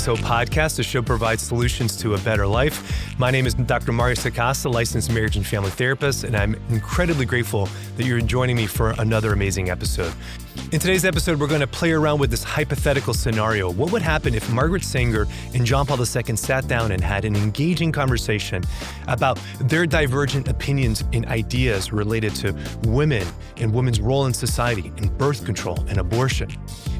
Hope podcast. The show provides solutions to a better life. My name is Dr. Margaret Sanger, licensed marriage and family therapist, and I'm incredibly grateful that you're joining me for another amazing episode. In today's episode, we're going to play around with this hypothetical scenario. What would happen if Margaret Sanger and John Paul II sat down and had an engaging conversation about their divergent opinions and ideas related to women and women's role in society, in birth control and abortion?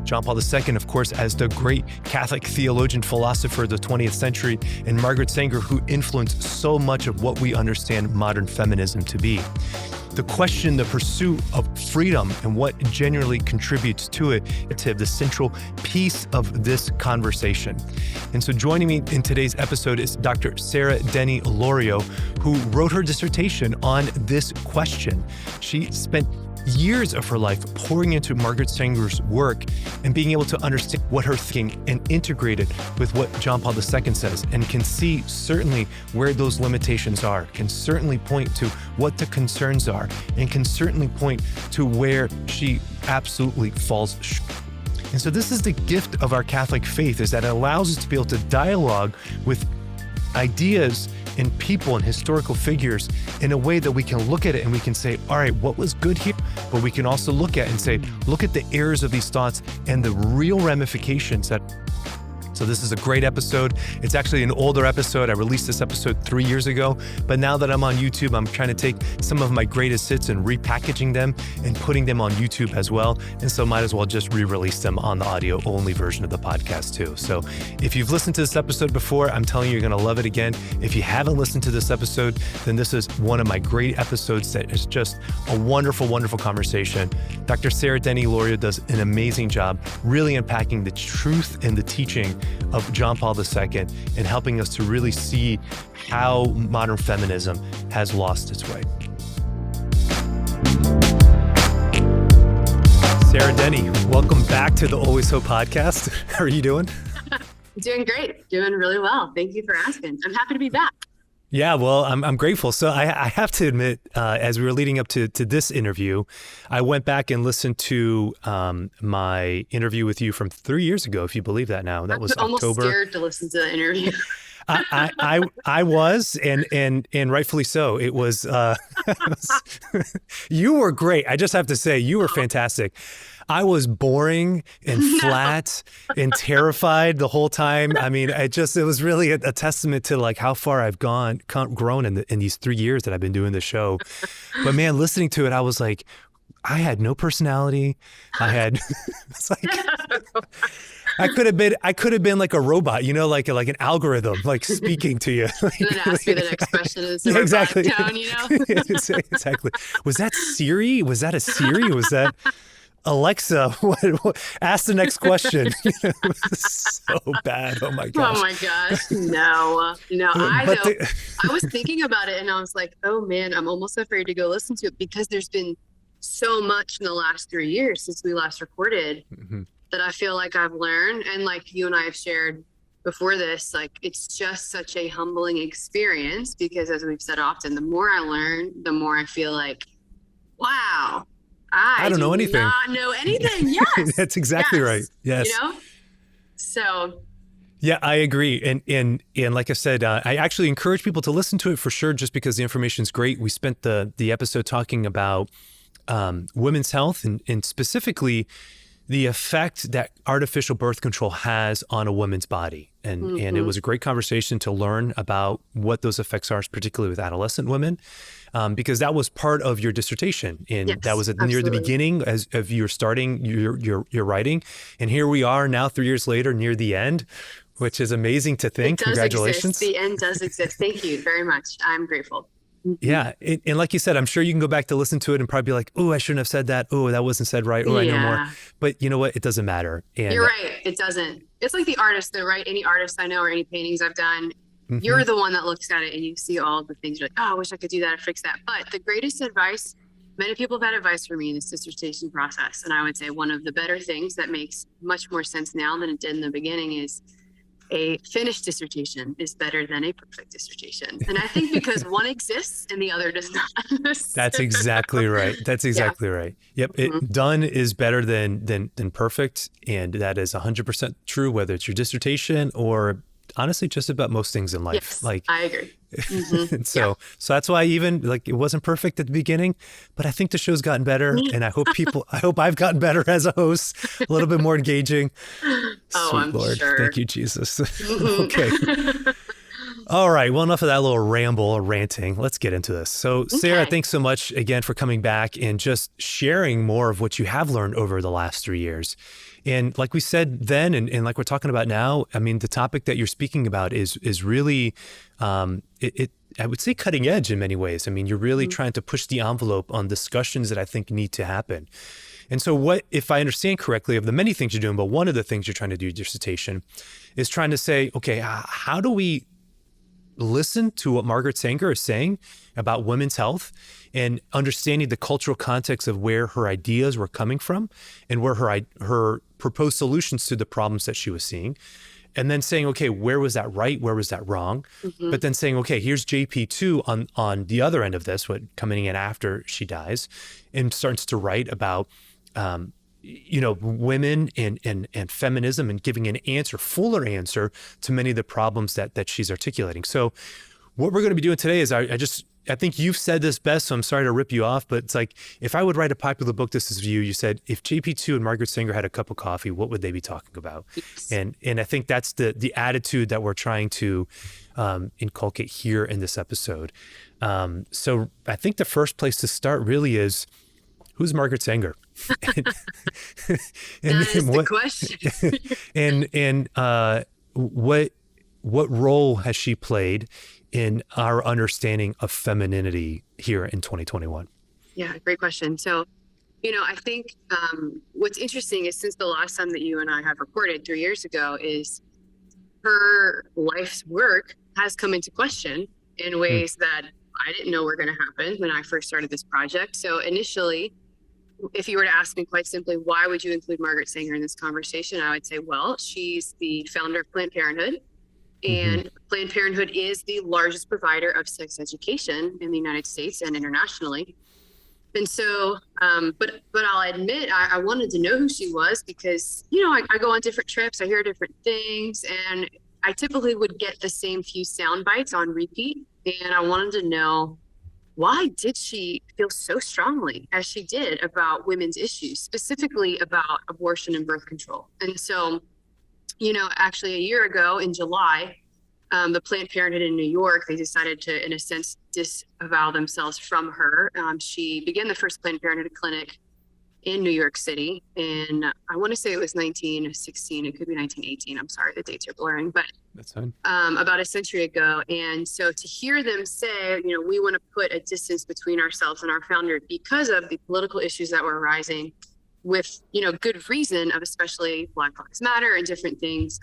John Paul II, of course, as the great Catholic theologian, philosopher of the 20th century, and Margaret Sanger, who influenced so much of what we understand modern feminism to be. The question, the pursuit of freedom and what genuinely contributes to it, it's the central piece of this conversation. And so joining me in today's episode is Dr. Sarah Denny Lorio, who wrote her dissertation on this question. She spent years of her life pouring into Margaret Sanger's work and being able to understand what her thinking and integrate it with what John Paul II says, and can see certainly where those limitations are, can certainly point to what the concerns are, and can certainly point to where she absolutely falls short. And so this is the gift of our Catholic faith, is that it allows us to be able to dialogue with ideas and people and historical figures in a way that we can look at it and we can say, all right, what was good here? But we can also look at and say, look at the errors of these thoughts and the real ramifications that. So this is a great episode. It's actually an older episode. I released this episode 3 years ago, but now that I'm on YouTube, I'm trying to take some of my greatest hits and repackaging them and putting them on YouTube as well. And so might as well just re-release them on the audio only version of the podcast too. So if you've listened to this episode before, I'm telling you, you're going to love it again. If you haven't listened to this episode, then this is one of my great episodes that is just a wonderful, wonderful conversation. Dr. Sarah Denny Lorio does an amazing job really unpacking the truth and the teaching of John Paul II and helping us to really see how modern feminism has lost its way. Sarah Denny, welcome back to the Always Hope podcast. How are you doing? Doing great. Doing really well. Thank you for asking. I'm happy to be back. Yeah, well, I'm grateful. So I have to admit, as we were leading up to this interview, I went back and listened to my interview with you from 3 years ago, if you believe that now. That was almost October. Scared to listen to the interview. I was, and rightfully so. It was, you were great. I just have to say, you were fantastic. I was boring and flat and terrified the whole time. I mean, it was really a testament to like how far I've grown in these 3 years that I've been doing the show. But man, listening to it, I was like, I had no personality. It's like, I could have been like a robot, like an algorithm, like speaking to you. And then ask me the next question in a exactly. tone, Exactly. Was that Siri? Was that a Siri? Was that Alexa? What? Ask the next question. It was so bad. Oh my gosh. Oh my gosh. No. I was thinking about it and I was like, oh man, I'm almost afraid to go listen to it because there's been so much in the last 3 years since we last recorded that I feel like I've learned. And like you and I have shared before this, like it's just such a humbling experience because as we've said often, the more I learn, the more I feel like, wow, I don't know anything. Not know anything. Yes. That's exactly right. Yes. So. Yeah, I agree. And like I said, I actually encourage people to listen to it for sure, just because the information is great. We spent the episode talking about women's health and specifically the effect that artificial birth control has on a woman's body. And it was a great conversation to learn about what those effects are, particularly with adolescent women, because that was part of your dissertation. And that was near the beginning as of you were starting your writing. And here we are now 3 years later, near the end, which is amazing to think. Congratulations. The end does exist. Thank you very much. I'm grateful. Yeah. And like you said, I'm sure you can go back to listen to it and probably be like, oh, I shouldn't have said that. Oh, that wasn't said right. Oh, I know more. But you know what? It doesn't matter. And you're right. It doesn't. It's like the artist, though, right? Any artist I know or any paintings I've done, you're the one that looks at it and you see all the things. You're like, oh, I wish I could do that or fix that. But the greatest advice, many people have had advice for me in this dissertation process. And I would say one of the better things that makes much more sense now than it did in the beginning is a finished dissertation is better than a perfect dissertation. And I think because one exists and the other does not. That's exactly right. That's exactly right. Yep. Done is better than perfect. And that is 100% true, whether it's your dissertation or honestly just about most things in life. Yes, I agree. So that's why even like it wasn't perfect at the beginning, but I think the show's gotten better, and I hope I've gotten better as a host, a little bit more engaging. Oh, Sweet I'm Lord. sure. Thank you, Jesus. Okay. All right. Well, enough of that little ramble or ranting. Let's get into this. So Sarah, thanks so much again for coming back and just sharing more of what you have learned over the last 3 years. And like we said then, and like we're talking about now, I mean, the topic that you're speaking about is really, I would say cutting edge in many ways. I mean, you're really trying to push the envelope on discussions that I think need to happen. And so what, if I understand correctly, of the many things you're doing, but one of the things you're trying to do in your dissertation is trying to say, okay, how do we listen to what Margaret Sanger is saying about women's health and understanding the cultural context of where her ideas were coming from and where her proposed solutions to the problems that she was seeing. And then saying, okay, where was that right? Where was that wrong? But then saying, okay, here's JP2 on the other end of this, what coming in after she dies, and starts to write about, women and feminism and giving an answer, fuller answer to many of the problems that she's articulating. So what we're going to be doing today is I think you've said this best, so I'm sorry to rip you off, but it's like, if I would write a popular book, this is you said, if JP2 and Margaret Sanger had a cup of coffee, what would they be talking about? Yes. And I think that's the attitude that we're trying to inculcate here in this episode. So I think the first place to start really is, who's Margaret Sanger? That is the question. and what role has she played in our understanding of femininity here in 2021? Yeah, great question. So, I think what's interesting is since the last time that you and I have recorded 3 years ago is her life's work has come into question in ways that I didn't know were going to happen when I first started this project. So initially, if you were to ask me quite simply, why would you include Margaret Sanger in this conversation? I would say, well, she's the founder of Planned Parenthood. And Planned Parenthood is the largest provider of sex education in the United States and internationally. And so, but I'll admit, I wanted to know who she was because, I go on different trips, I hear different things, and I typically would get the same few sound bites on repeat. And I wanted to know, why did she feel so strongly as she did about women's issues, specifically about abortion and birth control? And so, actually a year ago in July, the Planned Parenthood in New York, they decided to, in a sense, disavow themselves from her. She began the first Planned Parenthood clinic in New York City. And I want to say it was 1916. It could be 1918. I'm sorry, the dates are blurring, but that's fine. About a century ago. And so to hear them say, we want to put a distance between ourselves and our founder because of the political issues that were arising with, good reason of especially Black Lives Matter and different things.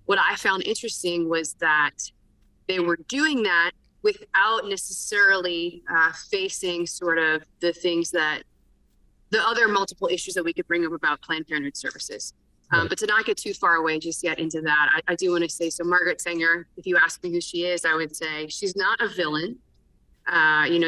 What I found interesting was that they were doing that without necessarily facing sort of the things that the other multiple issues that we could bring up about Planned Parenthood services. But to not get too far away just yet into that, I do want to say, so Margaret Sanger, if you ask me who she is, I would say she's not a villain.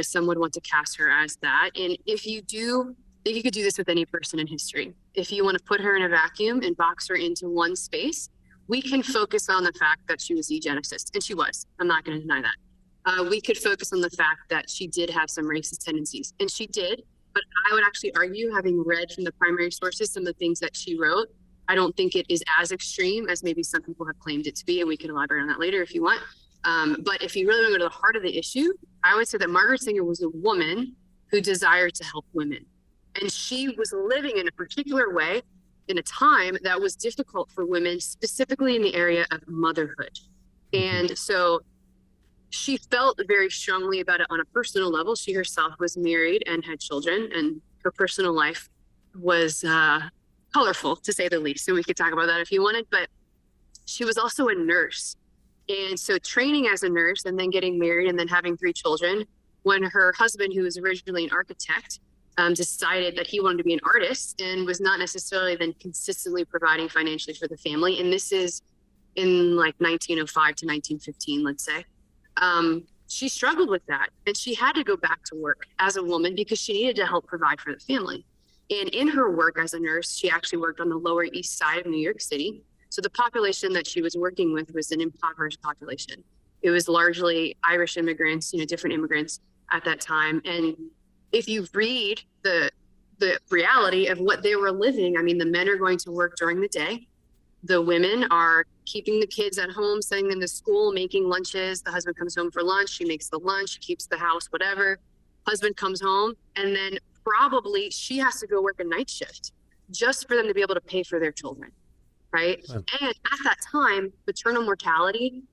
Some would want to cast her as that. And if you do, I think you could do this with any person in history. If you want to put her in a vacuum and box her into one space, we can focus on the fact that she was a eugenicist, and she was. I'm not going to deny that. We could focus on the fact that she did have some racist tendencies, and she did. But I would actually argue, having read from the primary sources some of the things that she wrote, I don't think it is as extreme as maybe some people have claimed it to be, and we can elaborate on that later if you want. But if you really want to go to the heart of the issue, I would say that Margaret Sanger was a woman who desired to help women. And she was living in a particular way in a time that was difficult for women, specifically in the area of motherhood. And so she felt very strongly about it on a personal level. She herself was married and had children, and her personal life was colorful, to say the least. And we could talk about that if you wanted, but she was also a nurse. And so training as a nurse and then getting married and then having 3 children, when her husband, who was originally an architect, decided that he wanted to be an artist and was not necessarily then consistently providing financially for the family. And this is in like 1905 to 1915, let's say. She struggled with that, and she had to go back to work as a woman because she needed to help provide for the family. And in her work as a nurse, she actually worked on the Lower East Side of New York City. So the population that she was working with was an impoverished population. It was largely Irish immigrants, different immigrants at that time. And if you read the reality of what they were living, I mean, the men are going to work during the day. The women are keeping the kids at home, sending them to school, making lunches. The husband comes home for lunch. She makes the lunch, keeps the house, whatever. Husband comes home, and then probably she has to go work a night shift just for them to be able to pay for their children, right? And at that time, maternal mortality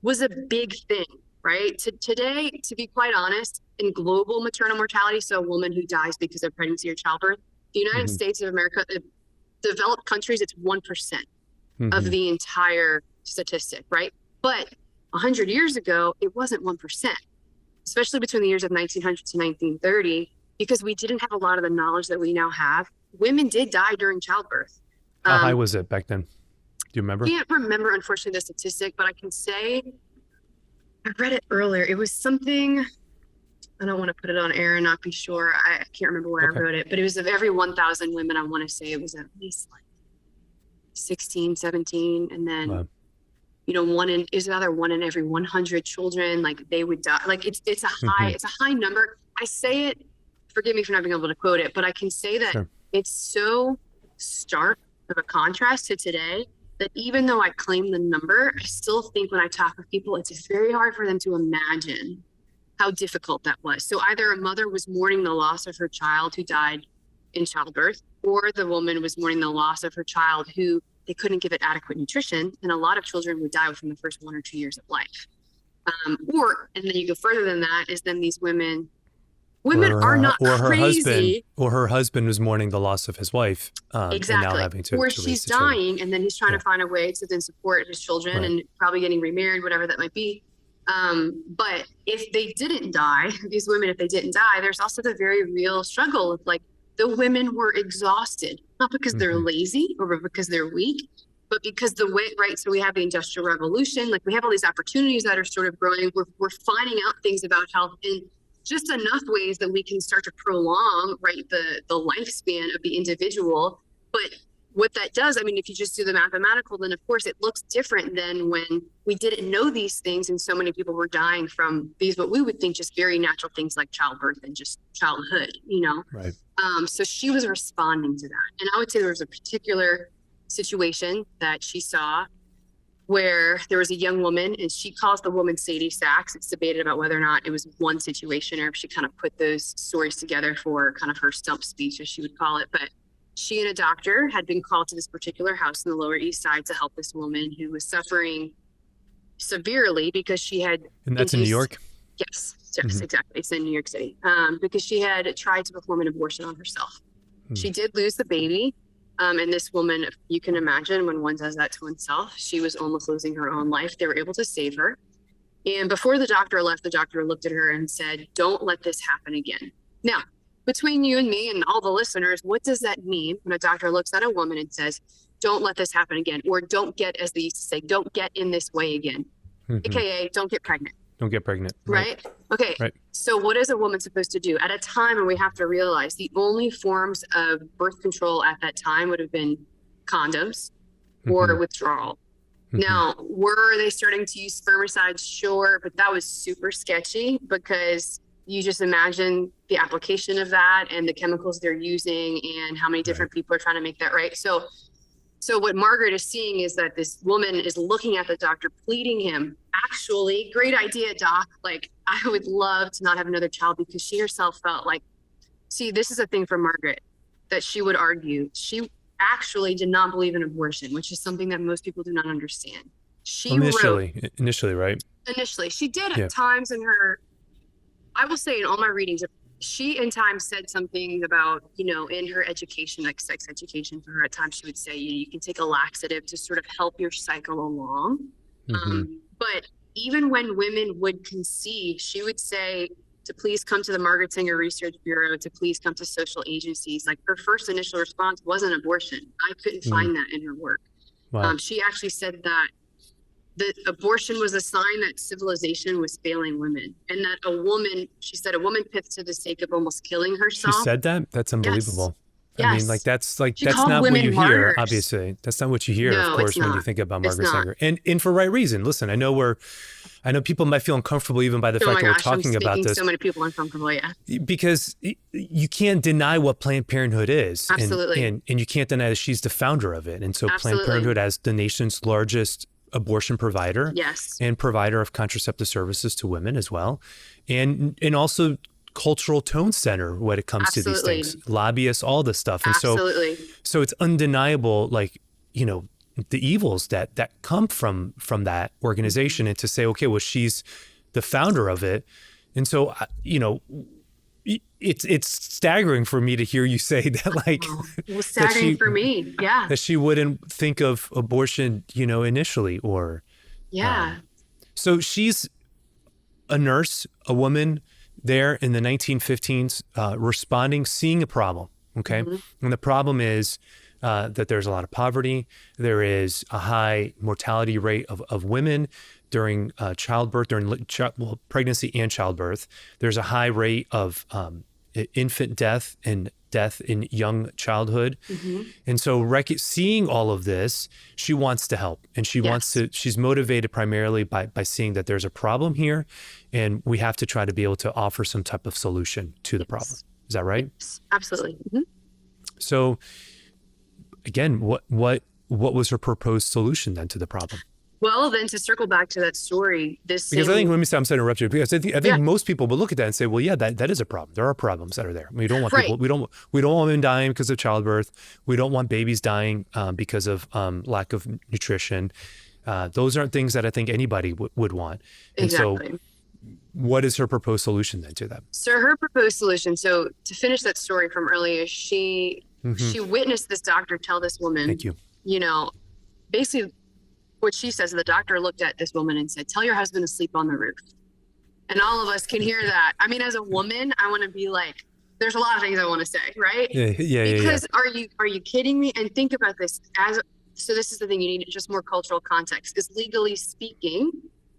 was a big thing, right? Today, to be quite honest, in global maternal mortality, so a woman who dies because of pregnancy or childbirth, the United States of America, developed countries, it's 1% of the entire statistic, right? But 100 years ago, it wasn't 1%, especially between the years of 1900 to 1930, because we didn't have a lot of the knowledge that we now have. Women did die during childbirth. How high was it back then? Do you remember? I can't remember, unfortunately, the statistic, but I can say, I read it earlier. It was something, I don't want to put it on air and not be sure. I can't remember where I wrote it, but it was of every 1,000 women, I want to say it was at least like 16, 17. And then, it was either one in every 100 children, like they would die. Like it's a high number. I say it, forgive me for not being able to quote it, but I can say that it's so stark of a contrast to today that even though I claim the number, I still think when I talk with people, it's very hard for them to imagine how difficult that was. So either a mother was mourning the loss of her child who died in childbirth, or the woman was mourning the loss of her child who they couldn't give it adequate nutrition. And a lot of children would die within the first 1 or 2 years of life. And then you go further than that, is then these women are not crazy. Her husband was mourning the loss of his wife. Exactly. And now having to she's dying, and then he's trying to find a way to then support his children and probably getting remarried, whatever that might be. But if they didn't die, these women, if they didn't die, there's also the very real struggle of like, the women were exhausted, not because they're lazy or because they're weak, but because so we have the Industrial Revolution, like we have all these opportunities that are sort of growing. We're finding out things about health in just enough ways that we can start to prolong, right, the lifespan of the individual. But what that does, I mean, if you just do the mathematical, then of course it looks different than when we didn't know these things and so many people were dying from these, what we would think just very natural things like childbirth and just childhood, Right. So she was responding to that. And I would say there was a particular situation that she saw where there was a young woman, and she calls the woman Sadie Sachs. It's debated about whether or not it was one situation or if she kind of put those stories together for kind of her stump speech, as she would call it. But she and a doctor had been called to this particular house in the Lower East Side to help this woman who was suffering severely because she had... And that's in New York? Yes, exactly. It's in New York City. Because she had tried to perform an abortion on herself. She did lose the baby. And this woman, you can imagine when one does that to oneself, she was almost losing her own life. They were able to save her. And before the doctor left, the doctor looked at her and said, "Don't let this happen again." Now, between you and me and all the listeners, what does that mean when a doctor looks at a woman and says, "Don't let this happen again," or "Don't get," as they used to say, "don't get in this way again," AKA don't get pregnant. Don't get pregnant. Right? Okay. Right. So what is a woman supposed to do at a time when we have to realize the only forms of birth control at that time would have been condoms or withdrawal? Now, were they starting to use spermicides? Sure, but that was super sketchy because you just imagine the application of that and the chemicals they're using and how many different people are trying to make that right. So what Margaret is seeing is that this woman is looking at the doctor, pleading him, actually, great idea, doc. Like, I would love to not have another child, because she herself felt like, see, this is a thing for Margaret that she would argue. She actually did not believe in abortion, which is something that most people do not understand. Initially, right? Initially, she did at times in her, I will say in all my readings, she in times said something about, in her education, like sex education for her, at times she would say, you can take a laxative to sort of help your cycle along. But even when women would conceive, she would say to please come to the Margaret Sanger Research Bureau, to please come to social agencies. Like, her first initial response wasn't abortion. I couldn't find that in her work. Wow. She actually said that that abortion was a sign that civilization was failing women, and that a woman, she said, a woman pits to the sake of almost killing She herself. said that? That's unbelievable. I mean, Yes. that's She that's called not what women you hear, martyrs. obviously. That's not what you hear, of No, course, it's when you not. think about It's Margaret not. Sanger. And for right reason. Listen, I know people might feel uncomfortable even by the Oh fact my that we're gosh, I'm talking about making this. so many people uncomfortable. Yeah. Because you can't deny what Planned Parenthood is. Absolutely. And you can't deny that she's the founder of it. And so Absolutely. Planned Parenthood, as the nation's largest abortion provider, yes, and provider of contraceptive services to women as well, and also cultural tone center when it comes Absolutely. to these things, lobbyists, all this stuff. And Absolutely. so it's undeniable, like, you know, the evils that come from that organization. And to say, okay, well, she's the founder of it. And so, you know, it's staggering for me to hear you say that, like, it was staggering for me. Yeah. That she wouldn't think of abortion, you know, initially, or. Yeah. So she's a nurse, a woman there in the 1915s, responding, seeing a problem. Okay. Mm-hmm. And the problem is that there's a lot of poverty. There is a high mortality rate of women during childbirth, during pregnancy and childbirth. There's a high rate of infant death and death in young childhood. Mm-hmm. And so seeing all of this, she wants to help, and she's motivated primarily by seeing that there's a problem here, and we have to try to be able to offer some type of solution to the problem. Is that right? Yes, absolutely. Mm-hmm. So again, what was her proposed solution then to the problem? Well, then to circle back to that story, because I think, I'm sorry to interrupt you, because I think most people will look at that and say, well, yeah, that is a problem. There are problems that are there. We don't want people, we don't want women dying because of childbirth. We don't want babies dying because of lack of nutrition. Those aren't things that I think anybody would want. And exactly. So what is her proposed solution then to that? So her proposed solution, so to finish that story from earlier, she witnessed this doctor tell this woman, thank you, you know, basically what she says, the doctor looked at this woman and said, tell your husband to sleep on the roof. And all of us can hear that. I mean, as a woman, I want to be like, there's a lot of things I want to say, right? Because are you kidding me? And think about this so this is the thing, you need just more cultural context, is legally speaking,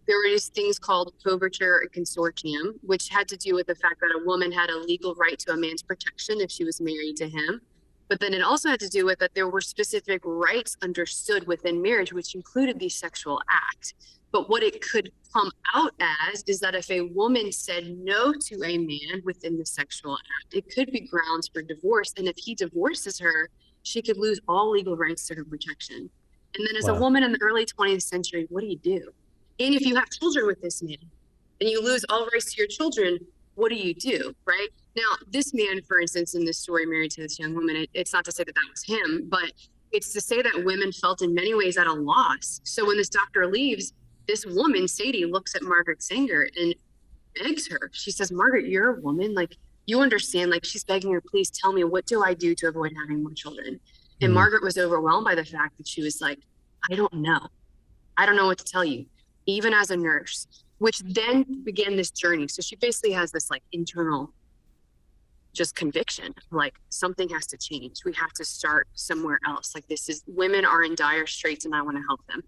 there were these things called coverture and consortium, which had to do with the fact that a woman had a legal right to a man's protection if she was married to him. But then it also had to do with that there were specific rights understood within marriage, which included the sexual act. But what it could come out as is that if a woman said no to a man within the sexual act, it could be grounds for divorce. And if he divorces her, she could lose all legal rights to her protection. And then as a woman in the early 20th century, what do you do? And if you have children with this man and you lose all rights to your children, what do you do, right? Now, this man, for instance, in this story, married to this young woman, it's not to say that that was him, but it's to say that women felt in many ways at a loss. So when this doctor leaves, this woman, Sadie, looks at Margaret Sanger and begs her. She says, Margaret, you're a woman. Like, you understand, like, she's begging her, please tell me, what do I do to avoid having more children? And Margaret was overwhelmed by the fact that she was like, I don't know. I don't know what to tell you, even as a nurse, which then began this journey. So she basically has this like internal just conviction, like something has to change. We have to start somewhere else. Like women are in dire straits and I want to help them.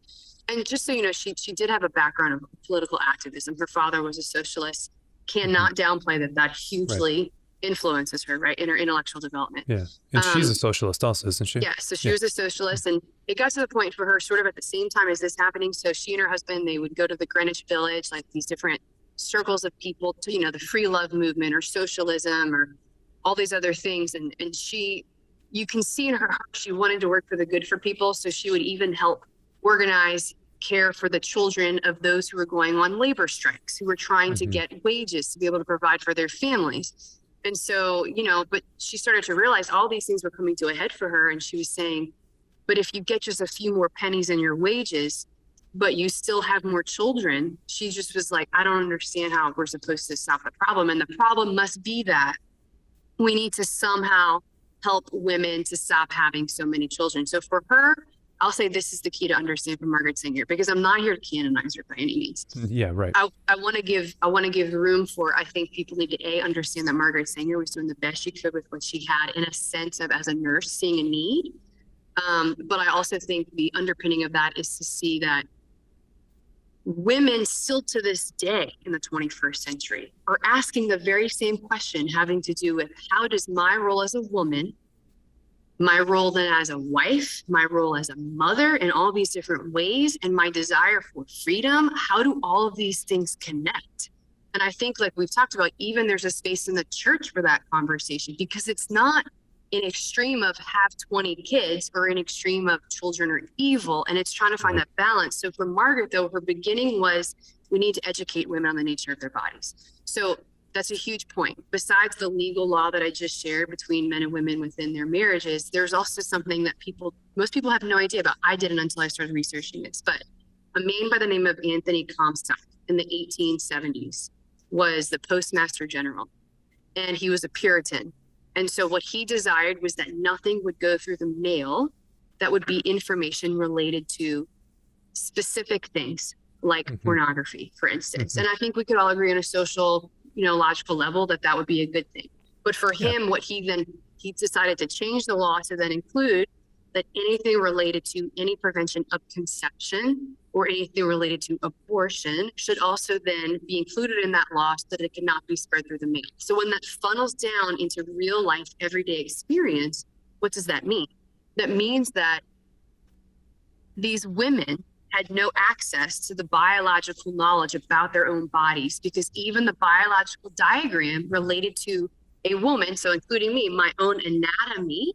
And just so you know, she did have a background of political activism. Her father was a socialist. Cannot downplay that hugely influences her, right, in her intellectual development. Yeah, and she's a socialist also, isn't she? Yeah, so she was a socialist, and it got to the point for her sort of at the same time as this happening. So she and her husband, they would go to the Greenwich Village, like these different circles of people to, you know, the free love movement or socialism or all these other things. And you can see in her heart, she wanted to work for the good for people. So she would even help organize care for the children of those who were going on labor strikes, who were trying to get wages to be able to provide for their families. And so, you know, but she started to realize all these things were coming to a head for her. And she was saying, but if you get just a few more pennies in your wages, but you still have more children, she just was like, I don't understand how we're supposed to solve the problem. And the problem must be that we need to somehow help women to stop having so many children. So for her, I'll say this is the key to understand from Margaret Sanger, because I'm not here to canonize her by any means. Yeah, right. I want to give room for, I think people need to understand that Margaret Sanger was doing the best she could with what she had in a sense of as a nurse seeing a need. But I also think the underpinning of that is to see that women still to this day in the 21st century are asking the very same question, having to do with how does my role as a woman, my role then as a wife, my role as a mother in all these different ways, and my desire for freedom, how do all of these things connect? And I think, like we've talked about, even there's a space in the church for that conversation, because it's not an extreme of have 20 kids or an extreme of children are evil. And it's trying to find that balance. So for Margaret, though, her beginning was we need to educate women on the nature of their bodies. So that's a huge point. Besides the legal law that I just shared between men and women within their marriages, there's also something that most people have no idea about. I didn't until I started researching this, but a man by the name of Anthony Comstock in the 1870s was the Postmaster General, and he was a Puritan. And so what he desired was that nothing would go through the mail that would be information related to specific things like pornography, for instance. And I think we could all agree on a social, logical level that would be a good thing. But for him, what he decided to change the law to then include that anything related to any prevention of conception or anything related to abortion should also then be included in that law so that it cannot be spread through the mail. So when that funnels down into real life, everyday experience, what does that mean? That means that these women had no access to the biological knowledge about their own bodies, because even the biological diagram related to a woman, so including me, my own anatomy,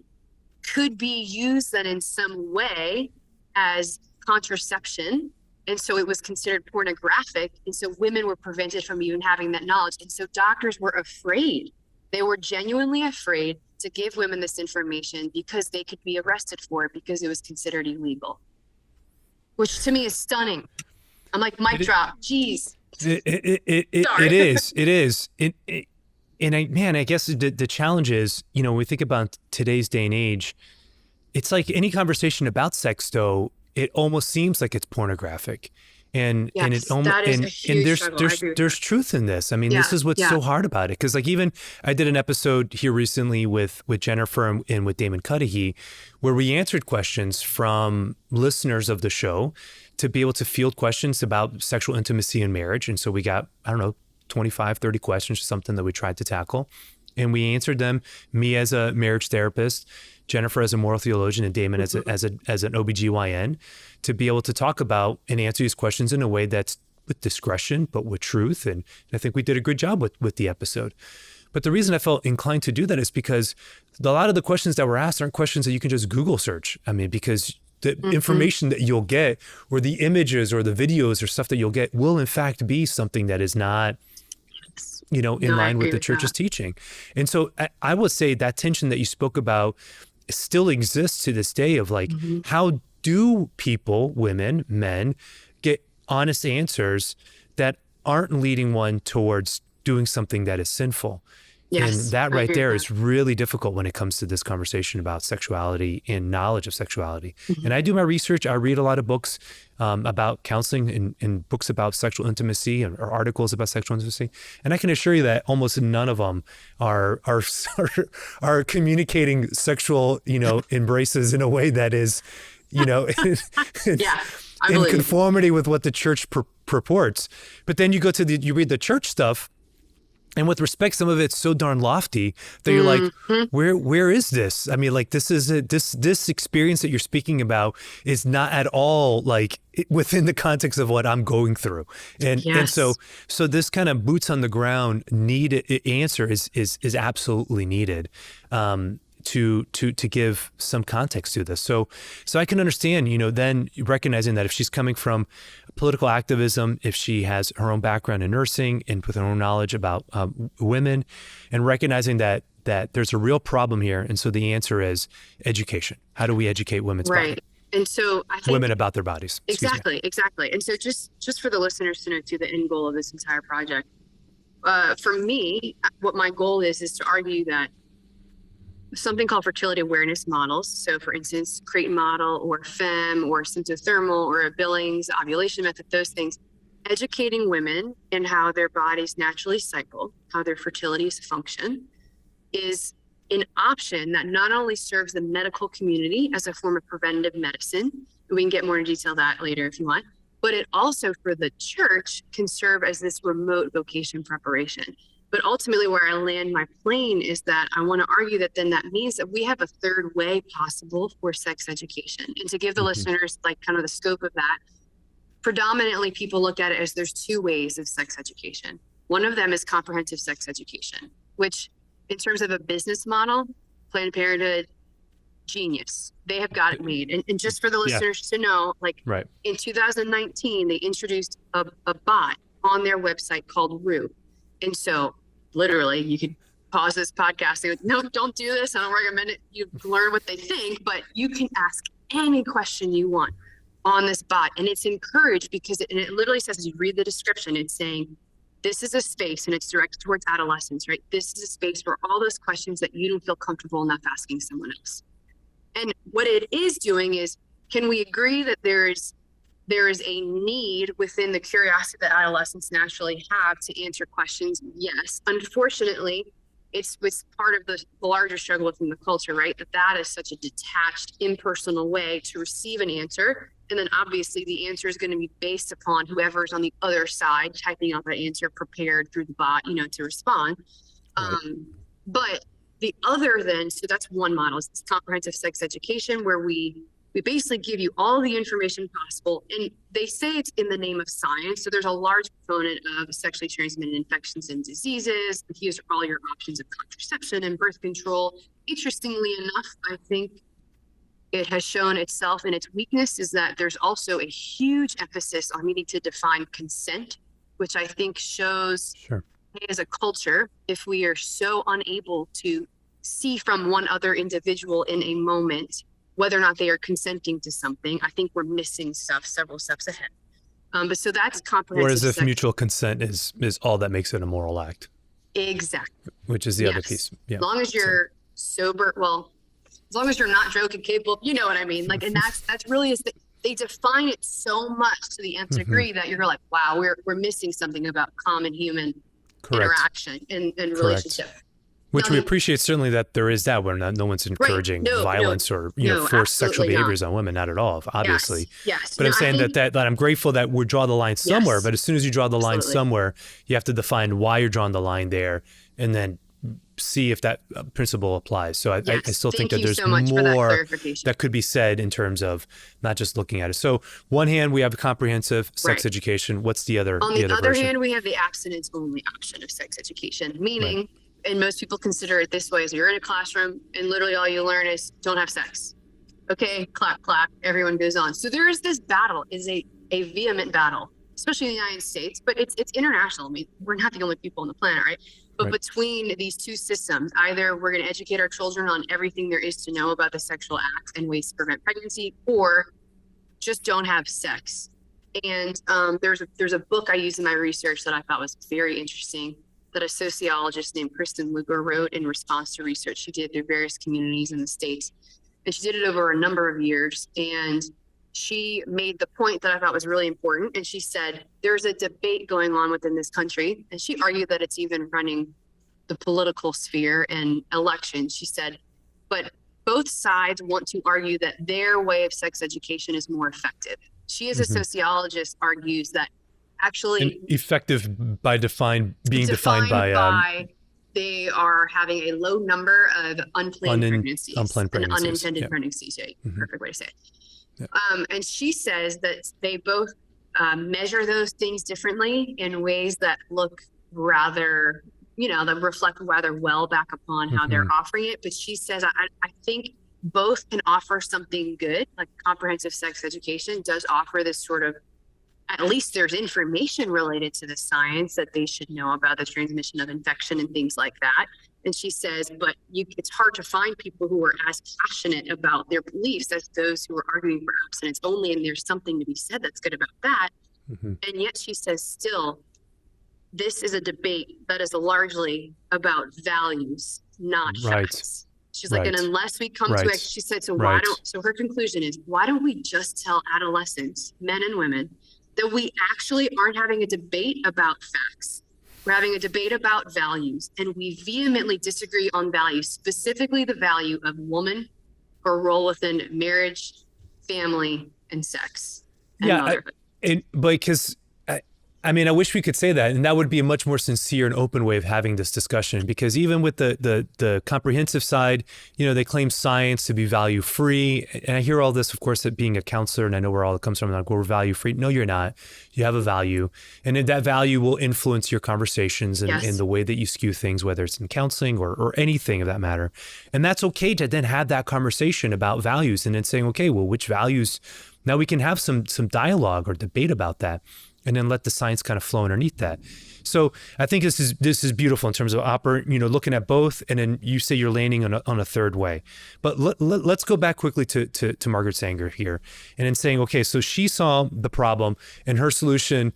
could be used then in some way as contraception. And so it was considered pornographic. And so women were prevented from even having that knowledge. And so doctors were afraid. They were genuinely afraid to give women this information because they could be arrested for it because it was considered illegal, which to me is stunning. I'm like, mic drop. Jeez. It is. And I guess the challenge is, when we think about today's day and age, it's like any conversation about sex, though, it almost seems like it's pornographic. And there's truth in this. I mean, this is what's so hard about it. Because even I did an episode here recently with Jennifer and with Damon Cudahy, where we answered questions from listeners of the show to be able to field questions about sexual intimacy and marriage. And so we got, 25, 30 questions or something that we tried to tackle. And we answered them, me as a marriage therapist, Jennifer as a moral theologian, and Damon as an OBGYN, to be able to talk about and answer these questions in a way that's with discretion, but with truth. And I think we did a good job with the episode. But the reason I felt inclined to do that is because a lot of the questions that were asked aren't questions that you can just Google search. I mean, because the information that you'll get, or the images or the videos or stuff that you'll get, will in fact be something that is not in line with the church's teaching. And so I would say that tension that you spoke about still exists to this day of like, how do people, women, men, get honest answers that aren't leading one towards doing something that is sinful? Yes, and that right there is really difficult when it comes to this conversation about sexuality and knowledge of sexuality. And I do my research. I read a lot of books about counseling and books about sexual intimacy or articles about sexual intimacy. And I can assure you that almost none of them are communicating sexual, embraces in a way that is, in conformity with what the church purports. But then you you read the church stuff, and with respect, some of it's so darn lofty that you're like, where is this? I mean, like, this experience that you're speaking about is not at all like within the context of what I'm going through. And so this kind of boots on the ground answer is absolutely needed. To give some context to this. So I can understand, then recognizing that if she's coming from political activism, if she has her own background in nursing and with her own knowledge about women, and recognizing that there's a real problem here. And so the answer is education. How do we educate women's bodies? And so I think women about their bodies. Exactly. And so just for the listeners to know too, the end goal of this entire project, for me, what my goal is to argue that something called fertility awareness models. So for instance, Creighton model or FEM or symptothermal or a Billings ovulation method, those things, educating women in how their bodies naturally cycle, how their fertilities function, is an option that not only serves the medical community as a form of preventative medicine, and we can get more in detail that later if you want, but it also for the church can serve as this remote vocation preparation. But ultimately where I land my plane is that I want to argue that then that means that we have a third way possible for sex education. And to give the listeners like kind of the scope of that, predominantly people look at it as there's two ways of sex education. One of them is comprehensive sex education, which in terms of a business model, Planned Parenthood, genius. They have got it made. And just for the listeners to know, like in 2019, they introduced a bot on their website called Rue. And so literally you could pause this podcast and go, no, don't do this. I don't recommend it. You learn what they think, but you can ask any question you want on this bot. And it's encouraged because it literally says, as you read the description, it's saying, this is a space, and it's directed towards adolescents, right? This is a space for all those questions that you don't feel comfortable enough asking someone else. And what it is doing is, can we agree that there is a need within the curiosity that adolescents naturally have to answer questions? Yes. Unfortunately, it's part of the larger struggle within the culture, right? That is such a detached, impersonal way to receive an answer. And then obviously the answer is going to be based upon whoever's on the other side typing out that answer prepared through the bot, to respond. Right. But the other then, so that's one model, it's comprehensive sex education, where we basically give you all the information possible. And they say it's in the name of science. So there's a large component of sexually transmitted infections and diseases. Here's are all your options of contraception and birth control. Interestingly enough, I think it has shown itself in its weakness is that there's also a huge emphasis on needing to define consent, which I think shows as a culture, if we are so unable to see from one other individual in a moment whether or not they are consenting to something, I think we're missing several steps ahead. But so that's comprehensive. Whereas if mutual consent is all that makes it a moral act. Exactly. Which is the other piece. Yeah. As long as you're sober, as long as you're not drunk and capable, you know what I mean? Like, and that's really they define it so much to the nth degree that you're like, wow, we're missing something about common human interaction and relationship. Which we appreciate certainly that there is that where no one's encouraging violence or forced sexual behaviors on women, not at all, obviously. Yes. But I'm saying that I'm grateful that we draw the line somewhere, but as soon as you draw the line somewhere, you have to define why you're drawing the line there and then see if that principle applies. So I still think that there's more that could be said in terms of not just looking at it. So one hand, we have comprehensive sex education. What's the other? On the other hand, we have the abstinence only option of sex education, meaning, and most people consider it this way, is you're in a classroom and literally all you learn is don't have sex. Okay, clap, clap, everyone goes on. So there is this battle, is a vehement battle, especially in the United States, but it's international. I mean, we're not the only people on the planet, right? But between these two systems, either we're going to educate our children on everything there is to know about the sexual act and ways to prevent pregnancy, or just don't have sex. And there's a book I used in my research that I thought was very interesting that a sociologist named Kristen Lugar wrote in response to research she did through various communities in the States. And she did it over a number of years. And she made the point that I thought was really important. And she said, there's a debate going on within this country. And she argued that it's even running the political sphere and elections. She said, but both sides want to argue that their way of sex education is more effective. She, as a sociologist, argues that actually and effective by defined by they are having a low number of unplanned pregnancies and unintended pregnancies. Perfect way to say it. And she says that they both measure those things differently in ways that look rather, that reflect rather well back upon how they're offering it. But she says, I think both can offer something good, like comprehensive sex education does offer this sort of, at least there's information related to the science that they should know about the transmission of infection and things like that. And she says, but it's hard to find people who are as passionate about their beliefs as those who are arguing for abstinence only. And there's something to be said that's good about that. And yet she says, still, this is a debate that is largely about values, not facts. She's like, and unless we come to it, she said, so her conclusion is, why don't we just tell adolescents, men and women, that we actually aren't having a debate about facts. We're having a debate about values, and we vehemently disagree on values, specifically the value of woman, her role within marriage, family, and sex, and motherhood. Because I mean, I wish we could say that, and that would be a much more sincere and open way of having this discussion. Because even with the comprehensive side, they claim science to be value free, and I hear all this, of course, that being a counselor, and I know where all it comes from. Like, we're value free. No, you're not. You have a value, and that value will influence your conversations and Yes. the way that you skew things, whether it's in counseling or anything of that matter. And that's okay to then have that conversation about values, and then saying, okay, well, which values? Now we can have some dialogue or debate about that, and then let the science kind of flow underneath that. So I think this is beautiful in terms of looking at both, and then you say you're landing on a third way. But let's go back quickly to Margaret Sanger here, and then saying, okay, so she saw the problem, and her solution,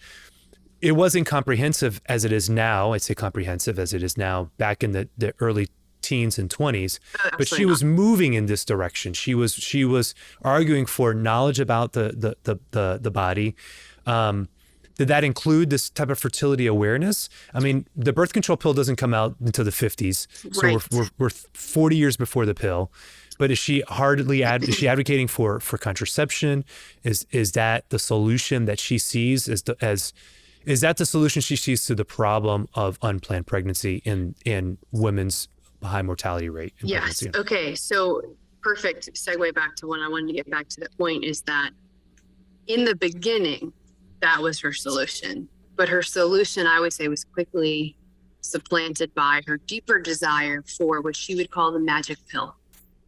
it wasn't comprehensive as it is now. I'd say comprehensive as it is now. Back in the early teens and 20s, but she was moving in this direction. She was arguing for knowledge about the body. Did that include this type of fertility awareness? I mean, the birth control pill doesn't come out until the 50s, so Right. we're 40 years before the pill. But is she advocating for contraception? Is that the solution that she sees is that the solution she sees to the problem of unplanned pregnancy in women's high mortality rate in Yes. pregnancy? Okay. So perfect segue back to when I wanted to get back to the point is that in the beginning, that was her solution. But her solution, I would say, was quickly supplanted by her deeper desire for what she would call the magic pill.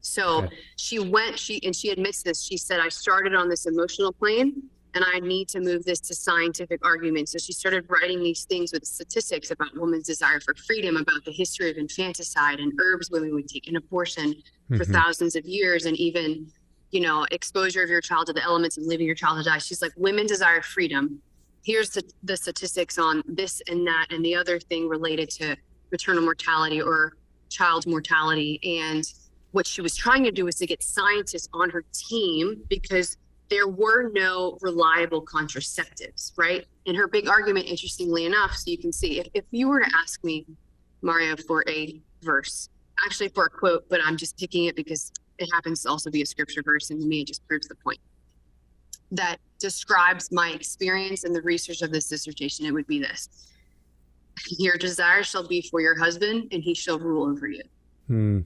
So Okay. she admits this. She said, I started on this emotional plane and I need to move this to scientific argument. So she started writing these things with statistics about women's desire for freedom, about the history of infanticide and herbs women would take, and abortion for thousands of years, and even, exposure of your child to the elements and leaving your child to die. She's like, women desire freedom. Here's the statistics on this and that and the other thing related to maternal mortality or child mortality. And what she was trying to do was to get scientists on her team because there were no reliable contraceptives, right? And her big argument, interestingly enough, so you can see, if you were to ask me, Mario, for a verse, actually for a quote, but I'm just picking it because it happens to also be a scripture verse, and to me, it just proves the point, that describes my experience and the research of this dissertation, it would be this. Your desire shall be for your husband, and he shall rule over you.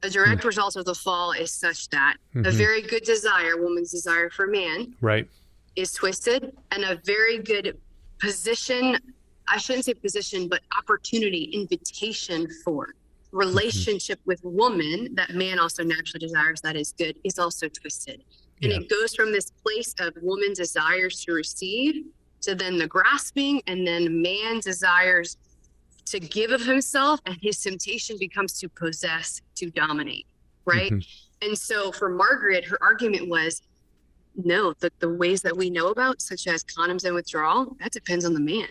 A direct result of the fall is such that a very good desire, woman's desire for man, Right. is twisted, and a very good position, I shouldn't say position, but opportunity, invitation for relationship with woman that man also naturally desires, that is good, is also twisted. And Yeah. it goes from this place of woman desires to receive to then the grasping, and then man desires to give of himself, and his temptation becomes to possess, to dominate, right? And so for Margaret, her argument was, no, the ways that we know about, such as condoms and withdrawal, that depends on the man.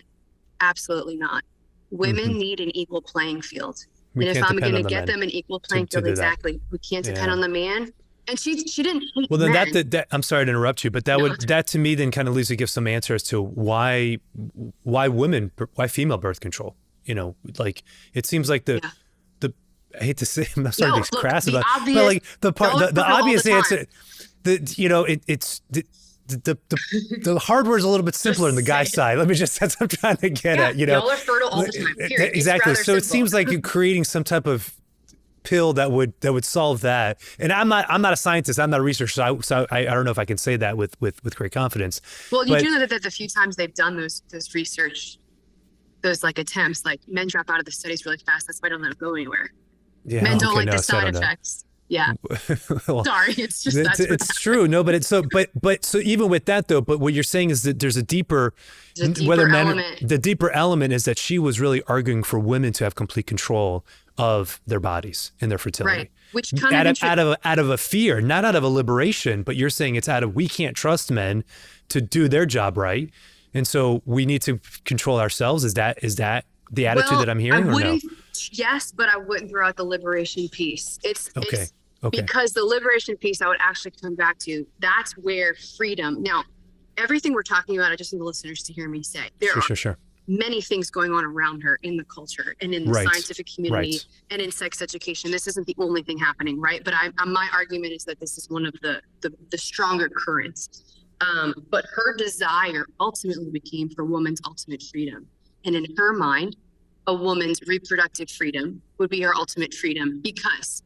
Absolutely not. Women need an equal playing field. We And if can't I'm depend going on to the get men them an equal playing to field, do that. exactly. We can't depend Yeah. on the man. And she didn't hate Well, then men. that I'm sorry to interrupt you, but that to me then kind of leads to give some answer as to why female birth control. Like it seems like I hate to say, I'm not sorry to be crass about it, but like the obvious answer, it's the hardware is a little bit simpler on the guy's side. That's what I'm trying to get at. Y'all are fertile all the time. Period. Exactly. It's So rather it seems simple. like you're creating some type of pill that would solve that. And I'm not a scientist. I'm not a researcher. So I don't know if I can say that with great confidence. Well, you do know that the few times they've done those research, those like attempts, like men drop out of the studies really fast. That's why I don't let them go anywhere. Yeah, Men don't like the so I side don't know. effects. Yeah. Well, Sorry, it's just it's true. No, but so even with that though, but what you're saying is that there's a deeper element. The deeper element is that she was really arguing for women to have complete control of their bodies and their fertility. Right. Which kind of out of a fear, not out of a liberation, but you're saying it's out of, we can't trust men to do their job right. And so we need to control ourselves. Is that the attitude that I'm hearing, or no? Yes, but I wouldn't throw out the liberation piece. It's Okay. Because the liberation piece, I would actually come back to, that's where freedom. Now, everything we're talking about, I just need the listeners to hear me say. There are many things going on around her in the culture and in the scientific community and in sex education. This isn't the only thing happening, right? But my argument is that this is one of the stronger currents. But her desire ultimately became for woman's ultimate freedom. And in her mind, a woman's reproductive freedom would be her ultimate freedom, because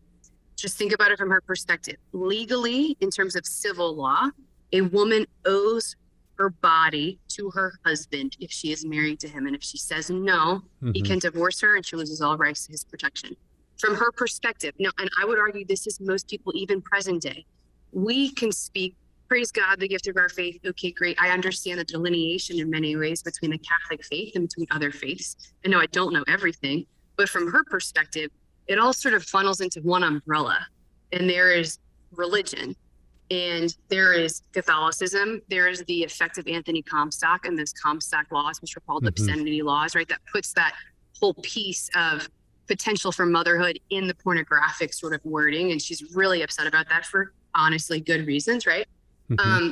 just think about it from her perspective. Legally, in terms of civil law, a woman owes her body to her husband if she is married to him. And if she says no, he can divorce her and she loses all rights to his protection. From her perspective, now, and I would argue this is most people, even present day, we can speak, praise God, the gift of our faith. Okay, great. I understand the delineation in many ways between the Catholic faith and between other faiths. I know I don't know everything, but from her perspective, it all sort of funnels into one umbrella. And there is religion, and there is Catholicism. There is the effect of Anthony Comstock and those Comstock laws, which are called obscenity laws, right? That puts that whole piece of potential for motherhood in the pornographic sort of wording. And she's really upset about that for honestly good reasons, right?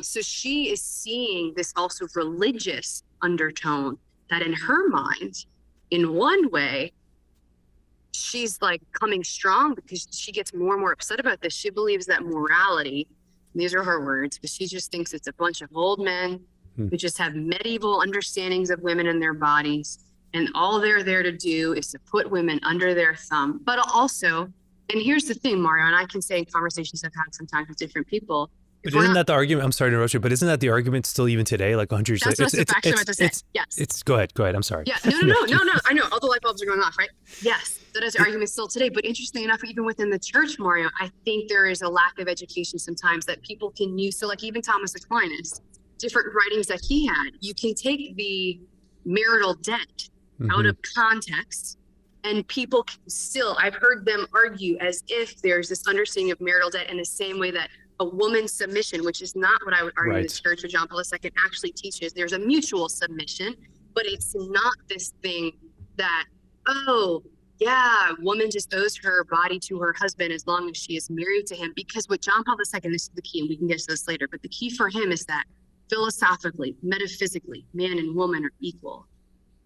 So she is seeing this also religious undertone that in her mind, in one way, she's like coming strong because she gets more and more upset about this. She believes that morality, these are her words, but she just thinks it's a bunch of old men who just have medieval understandings of women and their bodies. And all they're there to do is to put women under their thumb. But also, and here's the thing, Mario, and I can say in conversations I've had sometimes with different people, but isn't that the argument? I'm sorry to interrupt you, but isn't that the argument still even today, like 100 years later? That's what I was about to say. Yes. Go ahead. I'm sorry. Yeah. No. I know all the light bulbs are going off, right? Yes. That is the argument still today. But interesting enough, even within the church, Mario, I think there is a lack of education sometimes that people can use. So like even Thomas Aquinas, different writings that he had, you can take the marital debt out of context, and people can still, I've heard them argue as if there's this understanding of marital debt in the same way that a woman's submission, which is not what I would argue the Church of John Paul II actually teaches. There's a mutual submission, but it's not this thing that, oh, yeah, woman just owes her body to her husband as long as she is married to him. Because what John Paul II, this is the key, and we can get to this later, but the key for him is that philosophically, metaphysically, man and woman are equal.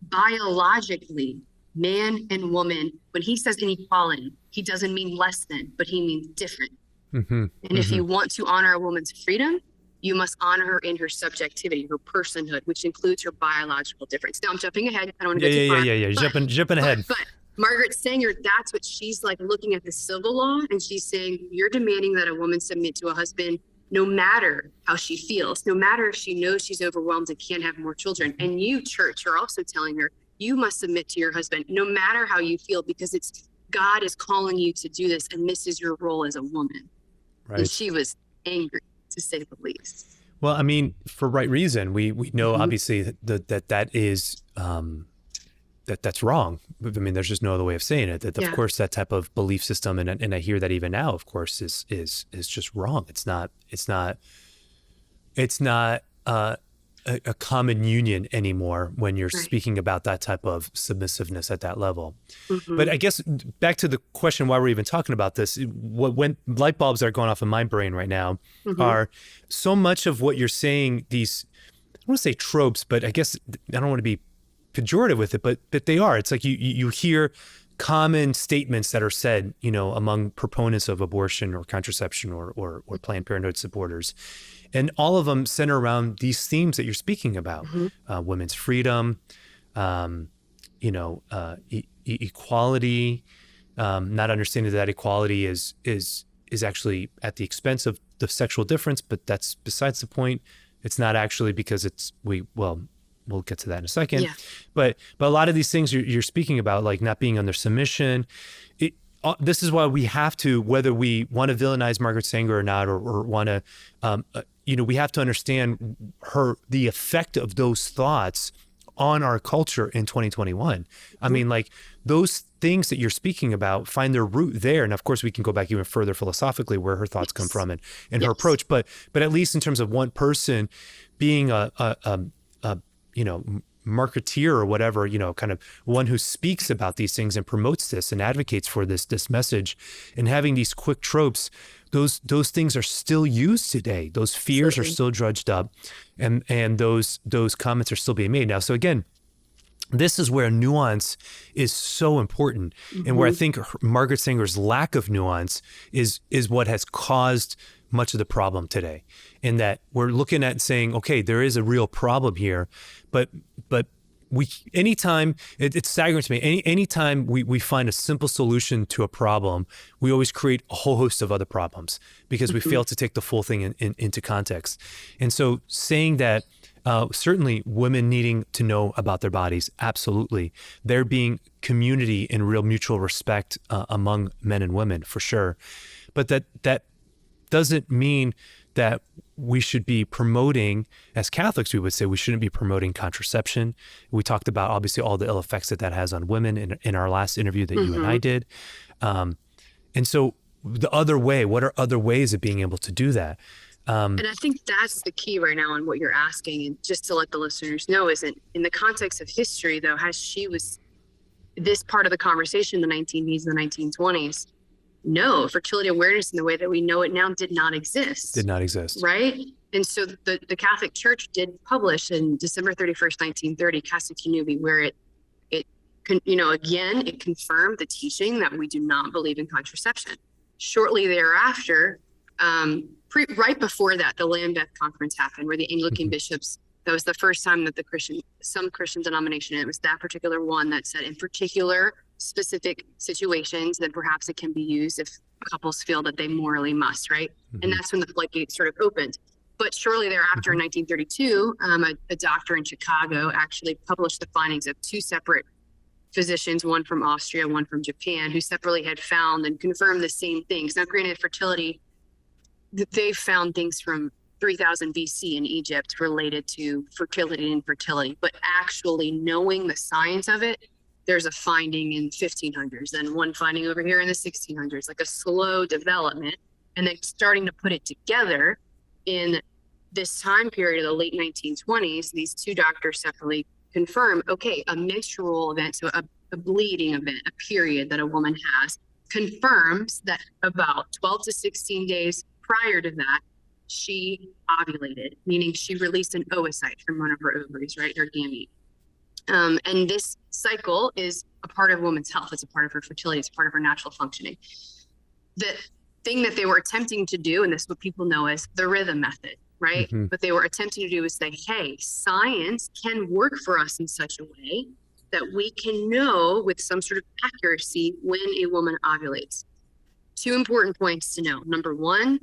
Biologically, man and woman, when he says inequality, he doesn't mean less than, but he means different. And if you want to honor a woman's freedom, you must honor her in her subjectivity, her personhood, which includes her biological difference. Now I'm jumping ahead. I don't want to go too far. Yeah. Jumping ahead. But Margaret Sanger, that's what she's like looking at the civil law, and she's saying, you're demanding that a woman submit to a husband no matter how she feels, no matter if she knows she's overwhelmed and can't have more children. And you, church, are also telling her, you must submit to your husband no matter how you feel, because it's God is calling you to do this, and this is your role as a woman. Right. And she was angry, to say the least. Well, I mean, for right reason. We know obviously that is that's wrong. I mean, there's just no other way of saying it. That of course that type of belief system, and I hear that even now, of course, is just wrong. It's not a common union anymore when you're speaking about that type of submissiveness at that level. But I guess back to the question why we're even talking about this, when light bulbs that are going off in my brain right now are so much of what you're saying, these, I don't want to say tropes, but I guess I don't want to be pejorative with it, but they are. It's like you hear common statements that are said, among proponents of abortion or contraception or Planned Parenthood supporters. And all of them center around these themes that you're speaking about: women's freedom, equality, not understanding that equality is actually at the expense of the sexual difference, but that's besides the point. It's not actually because we'll get to that in a second. Yeah. But a lot of these things you're speaking about, like not being under submission, this is why we have to, whether we want to villainize Margaret Sanger or not, or want to, we have to understand the effect of those thoughts on our culture in 2021. I mean, like those things that you're speaking about find their root there. And of course, we can go back even further philosophically where her thoughts come from and her approach. But at least in terms of one person being a marketeer or whatever, kind of one who speaks about these things and promotes this and advocates for this message, and having these quick tropes, those things are still used today. Those fears are still drudged up, and those comments are still being made now. So again, this is where nuance is so important, and where I think Margaret Sanger's lack of nuance is what has caused much of the problem today, in that we're looking at saying, okay, there is a real problem here, but anytime, it's staggering to me, anytime we find a simple solution to a problem, we always create a whole host of other problems because we fail to take the full thing into context. And so saying that, certainly women needing to know about their bodies, absolutely. There being community and real mutual respect among men and women, for sure. But that doesn't mean that we should be promoting, as Catholics, we would say we shouldn't be promoting contraception. We talked about obviously all the ill effects that has on women in our last interview that you and I did. And so the other way, what are other ways of being able to do that? And I think that's the key right now on what you're asking. And just to let the listeners know, isn't in the context of history, though, this part of the conversation in the 1980s and the 1920s, no, fertility awareness in the way that we know it now did not exist. Right? And so the Catholic Church did publish in December 31st, 1930, Casta Connubii, where it confirmed the teaching that we do not believe in contraception. Shortly thereafter, right before that, the Lambeth Conference happened, where the Anglican bishops, that was the first time that some Christian denomination, it was that particular one that said in particular specific situations that perhaps it can be used if couples feel that they morally must, right? And that's when the floodgates sort of opened. But shortly thereafter, in 1932, a doctor in Chicago actually published the findings of two separate physicians, one from Austria, one from Japan, who separately had found and confirmed the same things. Now, granted, fertility, they found things from 3000 BC in Egypt related to fertility and infertility, but actually knowing the science of it, there's a finding in 1500s, then one finding over here in the 1600s, like a slow development, and then starting to put it together in this time period of the late 1920s. These two doctors separately confirm, okay, a menstrual event, so a bleeding event, a period that a woman has, confirms that about 12 to 16 days prior to that, she ovulated, meaning she released an oocyte from one of her ovaries, right, her gamete. And this cycle is a part of woman's health. It's a part of her fertility. It's a part of her natural functioning. The thing that they were attempting to do, and this is what people know as the rhythm method, right? What they were attempting to do is say, hey, science can work for us in such a way that we can know with some sort of accuracy when a woman ovulates. Two important points to know. Number one,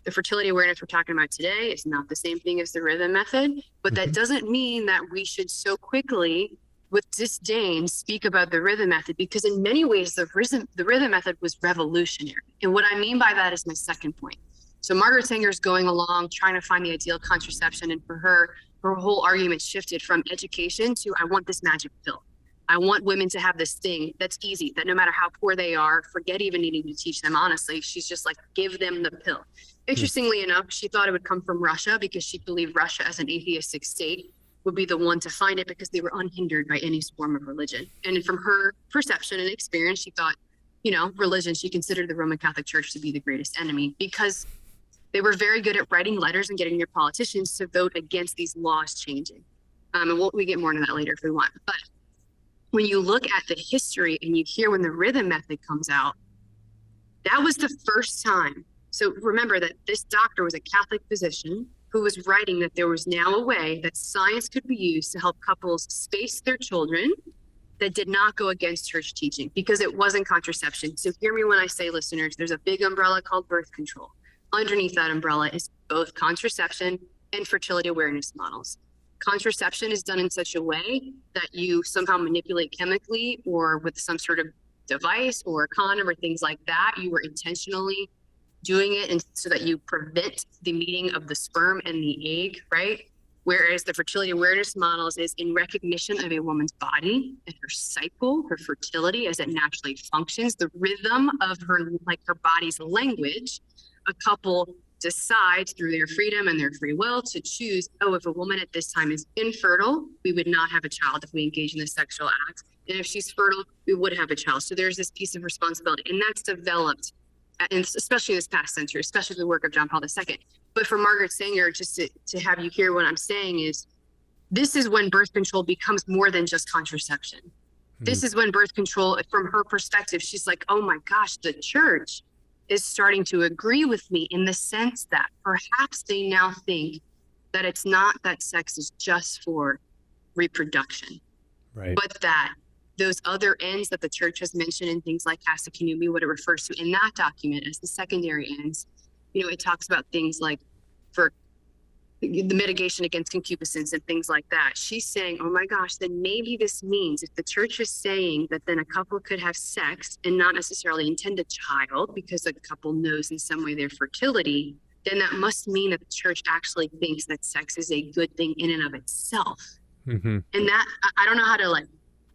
the fertility awareness we're talking about today is not the same thing as the rhythm method, but that doesn't mean that we should so quickly, with disdain, speak about the rhythm method, because in many ways, the rhythm method was revolutionary. And what I mean by that is my second point. So Margaret Sanger is going along, trying to find the ideal contraception, and for her whole argument shifted from education to, I want this magic pill. I want women to have this thing that's easy, that no matter how poor they are, forget even needing to teach them, honestly. She's just like, give them the pill. Interestingly enough, she thought it would come from Russia because she believed Russia as an atheistic state would be the one to find it because they were unhindered by any form of religion. And from her perception and experience, she thought, religion, she considered the Roman Catholic Church to be the greatest enemy because they were very good at writing letters and getting their politicians to vote against these laws changing. And we get more into that later if we want. But when you look at the history and you hear when the rhythm method comes out, that was the first time. So remember that this doctor was a Catholic physician who was writing that there was now a way that science could be used to help couples space their children that did not go against church teaching because it wasn't contraception. So hear me when I say, listeners, there's a big umbrella called birth control. Underneath that umbrella is both contraception and fertility awareness models. Contraception is done in such a way that you somehow manipulate chemically or with some sort of device or a condom or things like that. You were intentionally doing it and so that you prevent the meeting of the sperm and the egg, right? Whereas the fertility awareness models is in recognition of a woman's body and her cycle, her fertility as it naturally functions, the rhythm of her body's language. A couple decides through their freedom and their free will to choose, if a woman at this time is infertile, we would not have a child if we engage in the sexual act. And if she's fertile, we would have a child. So there's this piece of responsibility, and that's developed, and especially this past century, especially the work of John Paul II. But for Margaret Sanger, just to have you hear what I'm saying is, this is when birth control becomes more than just contraception. This is when birth control, from her perspective, she's like, oh my gosh, the church is starting to agree with me in the sense that perhaps they now think that it's not that sex is just for reproduction, right, but that those other ends that the church has mentioned in things like Casa what it refers to in that document as the secondary ends, it talks about things like for the mitigation against concupiscence and things like that. She's saying, oh my gosh, then maybe this means if the church is saying that then a couple could have sex and not necessarily intend a child because a couple knows in some way their fertility, then that must mean that the church actually thinks that sex is a good thing in and of itself. mm-hmm. And that, I don't know how to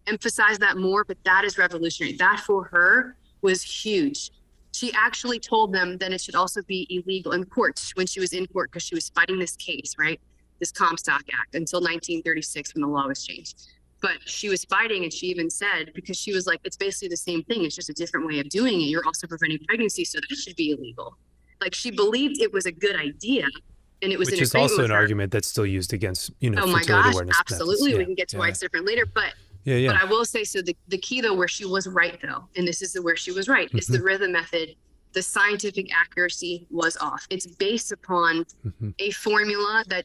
emphasize that more, but that is revolutionary. That for her was huge. She actually told them that it should also be illegal in court when she was in court because she was fighting this case, right? This Comstock Act until 1936 when the law was changed. But she was fighting, and she even said, because she was like, it's basically the same thing. It's just a different way of doing it. You're also preventing pregnancy, so that should be illegal. She believed it was a good idea. And it was which is also an argument that's still used against, oh my gosh, absolutely. Yeah, we can get to why it's different later. But But I will say, so the key though, where she was right though, and this is where she was right, is the rhythm method. The scientific accuracy was off. It's based upon a formula that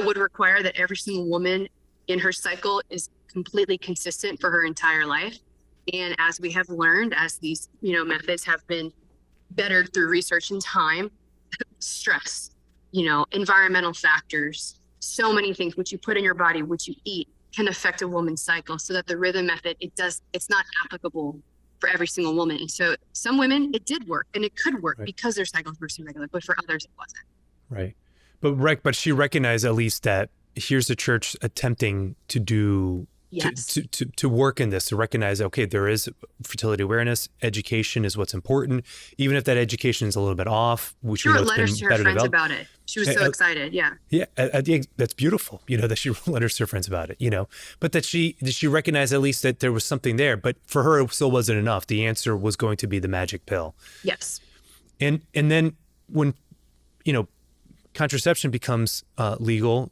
would require that every single woman in her cycle is completely consistent for her entire life. And as we have learned, as these, methods have been bettered through research and time, stress, environmental factors, so many things, what you put in your body, what you eat, can affect a woman's cycle, so that the rhythm method, it's not applicable for every single woman. And so some women, it did work, and it could work because their cycles were so regular, but for others it wasn't. Right. But she recognized at least that here's the church attempting to do, to work in this, to recognize, okay, there is fertility awareness, education is what's important. Even if that education is a little bit off, which we know it's been letters to her friends about it. She was so excited. Yeah. Yeah. I think that's beautiful, that she wrote letters to her friends about it, but did she recognize at least that there was something there, but for her, it still wasn't enough. The answer was going to be the magic pill. Yes. And then when, contraception becomes legal,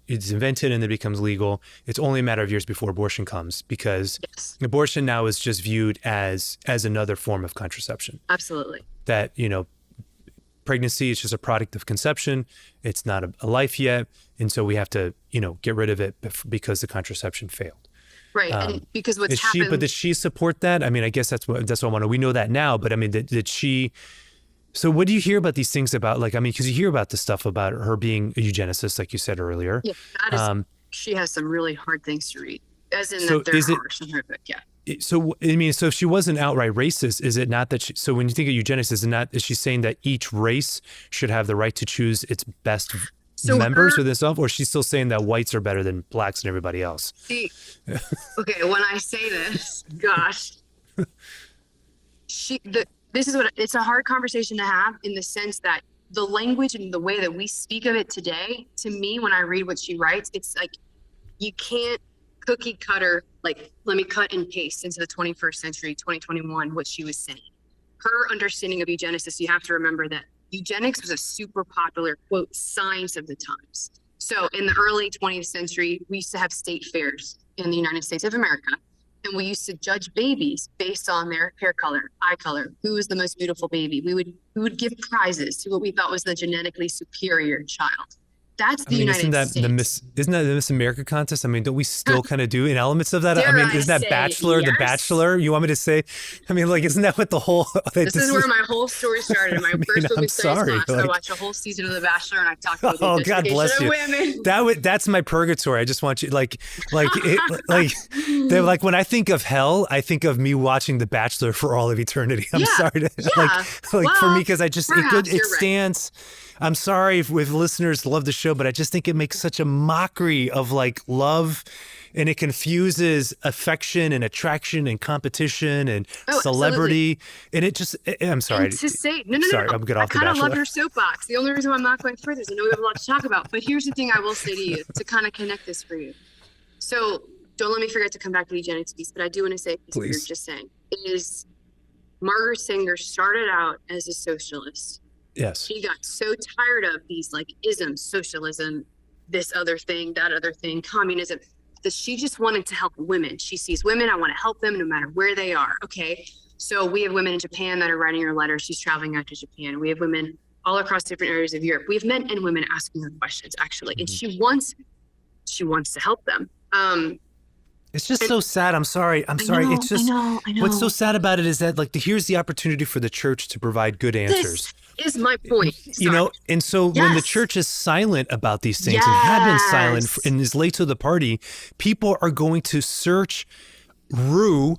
it's invented and then becomes legal, it's only a matter of years before abortion comes, because abortion now is just viewed as another form of contraception. Absolutely. That, pregnancy is just a product of conception. It's not a life yet. And so we have to, get rid of it because the contraception failed. Right. And because what's happened. But did she support that? I mean, I guess that's what I want to, we know that now, but I mean, did she, so what do you hear about these things about, because you hear about the stuff about her being a eugenicist, like you said earlier. Yeah, that is, she has some really hard things to read, as in that they're harsh in her book, yeah. So, so if she wasn't outright racist, is it not that so when you think of eugenics, is she saying that each race should have the right to choose its best members within itself, or is she still saying that whites are better than blacks and everybody else? See, okay, when I say this, gosh, this is what, it's a hard conversation to have, in the sense that the language and the way that we speak of it today, to me, when I read what she writes, it's like, you can't cookie cutter, let me cut and paste into the 21st century, 2021, what she was saying. Her understanding of eugenicists, you have to remember that eugenics was a super popular, quote, science of the times. So in the early 20th century, we used to have state fairs in the United States of America. And we used to judge babies based on their hair color, eye color, who was the most beautiful baby. We would give prizes to what we thought was the genetically superior child. That's the United States. Isn't that the Miss America contest? I mean, don't we still kind of do in elements of that? I mean, isn't that Bachelor, the Bachelor? You want me to say? I mean, isn't that what the whole? This is where my whole story started. My first women's studies class, I watched a whole season of The Bachelor, and I talked about the God bless you. Women. That's my purgatory. I just want you when I think of hell, I think of me watching The Bachelor for all of eternity. I'm sorry to for me, because it stands. I'm sorry if listeners love the show, but I just think it makes such a mockery of love, and it confuses affection and attraction and competition and celebrity. Absolutely. And it just, I'm sorry. And to say, no. I'm good off The Bachelor. I kind of love your soapbox. The only reason why I'm not going further is I know we have a lot to talk about, but here's the thing I will say to you to kind of connect this for you. So don't let me forget to come back to the eugenics piece, but I do want to say, what you're just saying, is Margaret Sanger started out as a socialist. Yes. She got so tired of these isms, socialism, this other thing, that other thing, communism, that she just wanted to help women. She sees women, I want to help them no matter where they are. Okay. So we have women in Japan that are writing her letters. She's traveling out to Japan. We have women all across different areas of Europe. We have men and women asking her questions, actually. And she wants to help them. It's just so sad. I'm sorry. It's just, I know. What's so sad about it is that, like, here's the opportunity for the church to provide good answers. This is my point. You know, and so when the church is silent about these things and have been silent and is late to the party, people are going to search Rue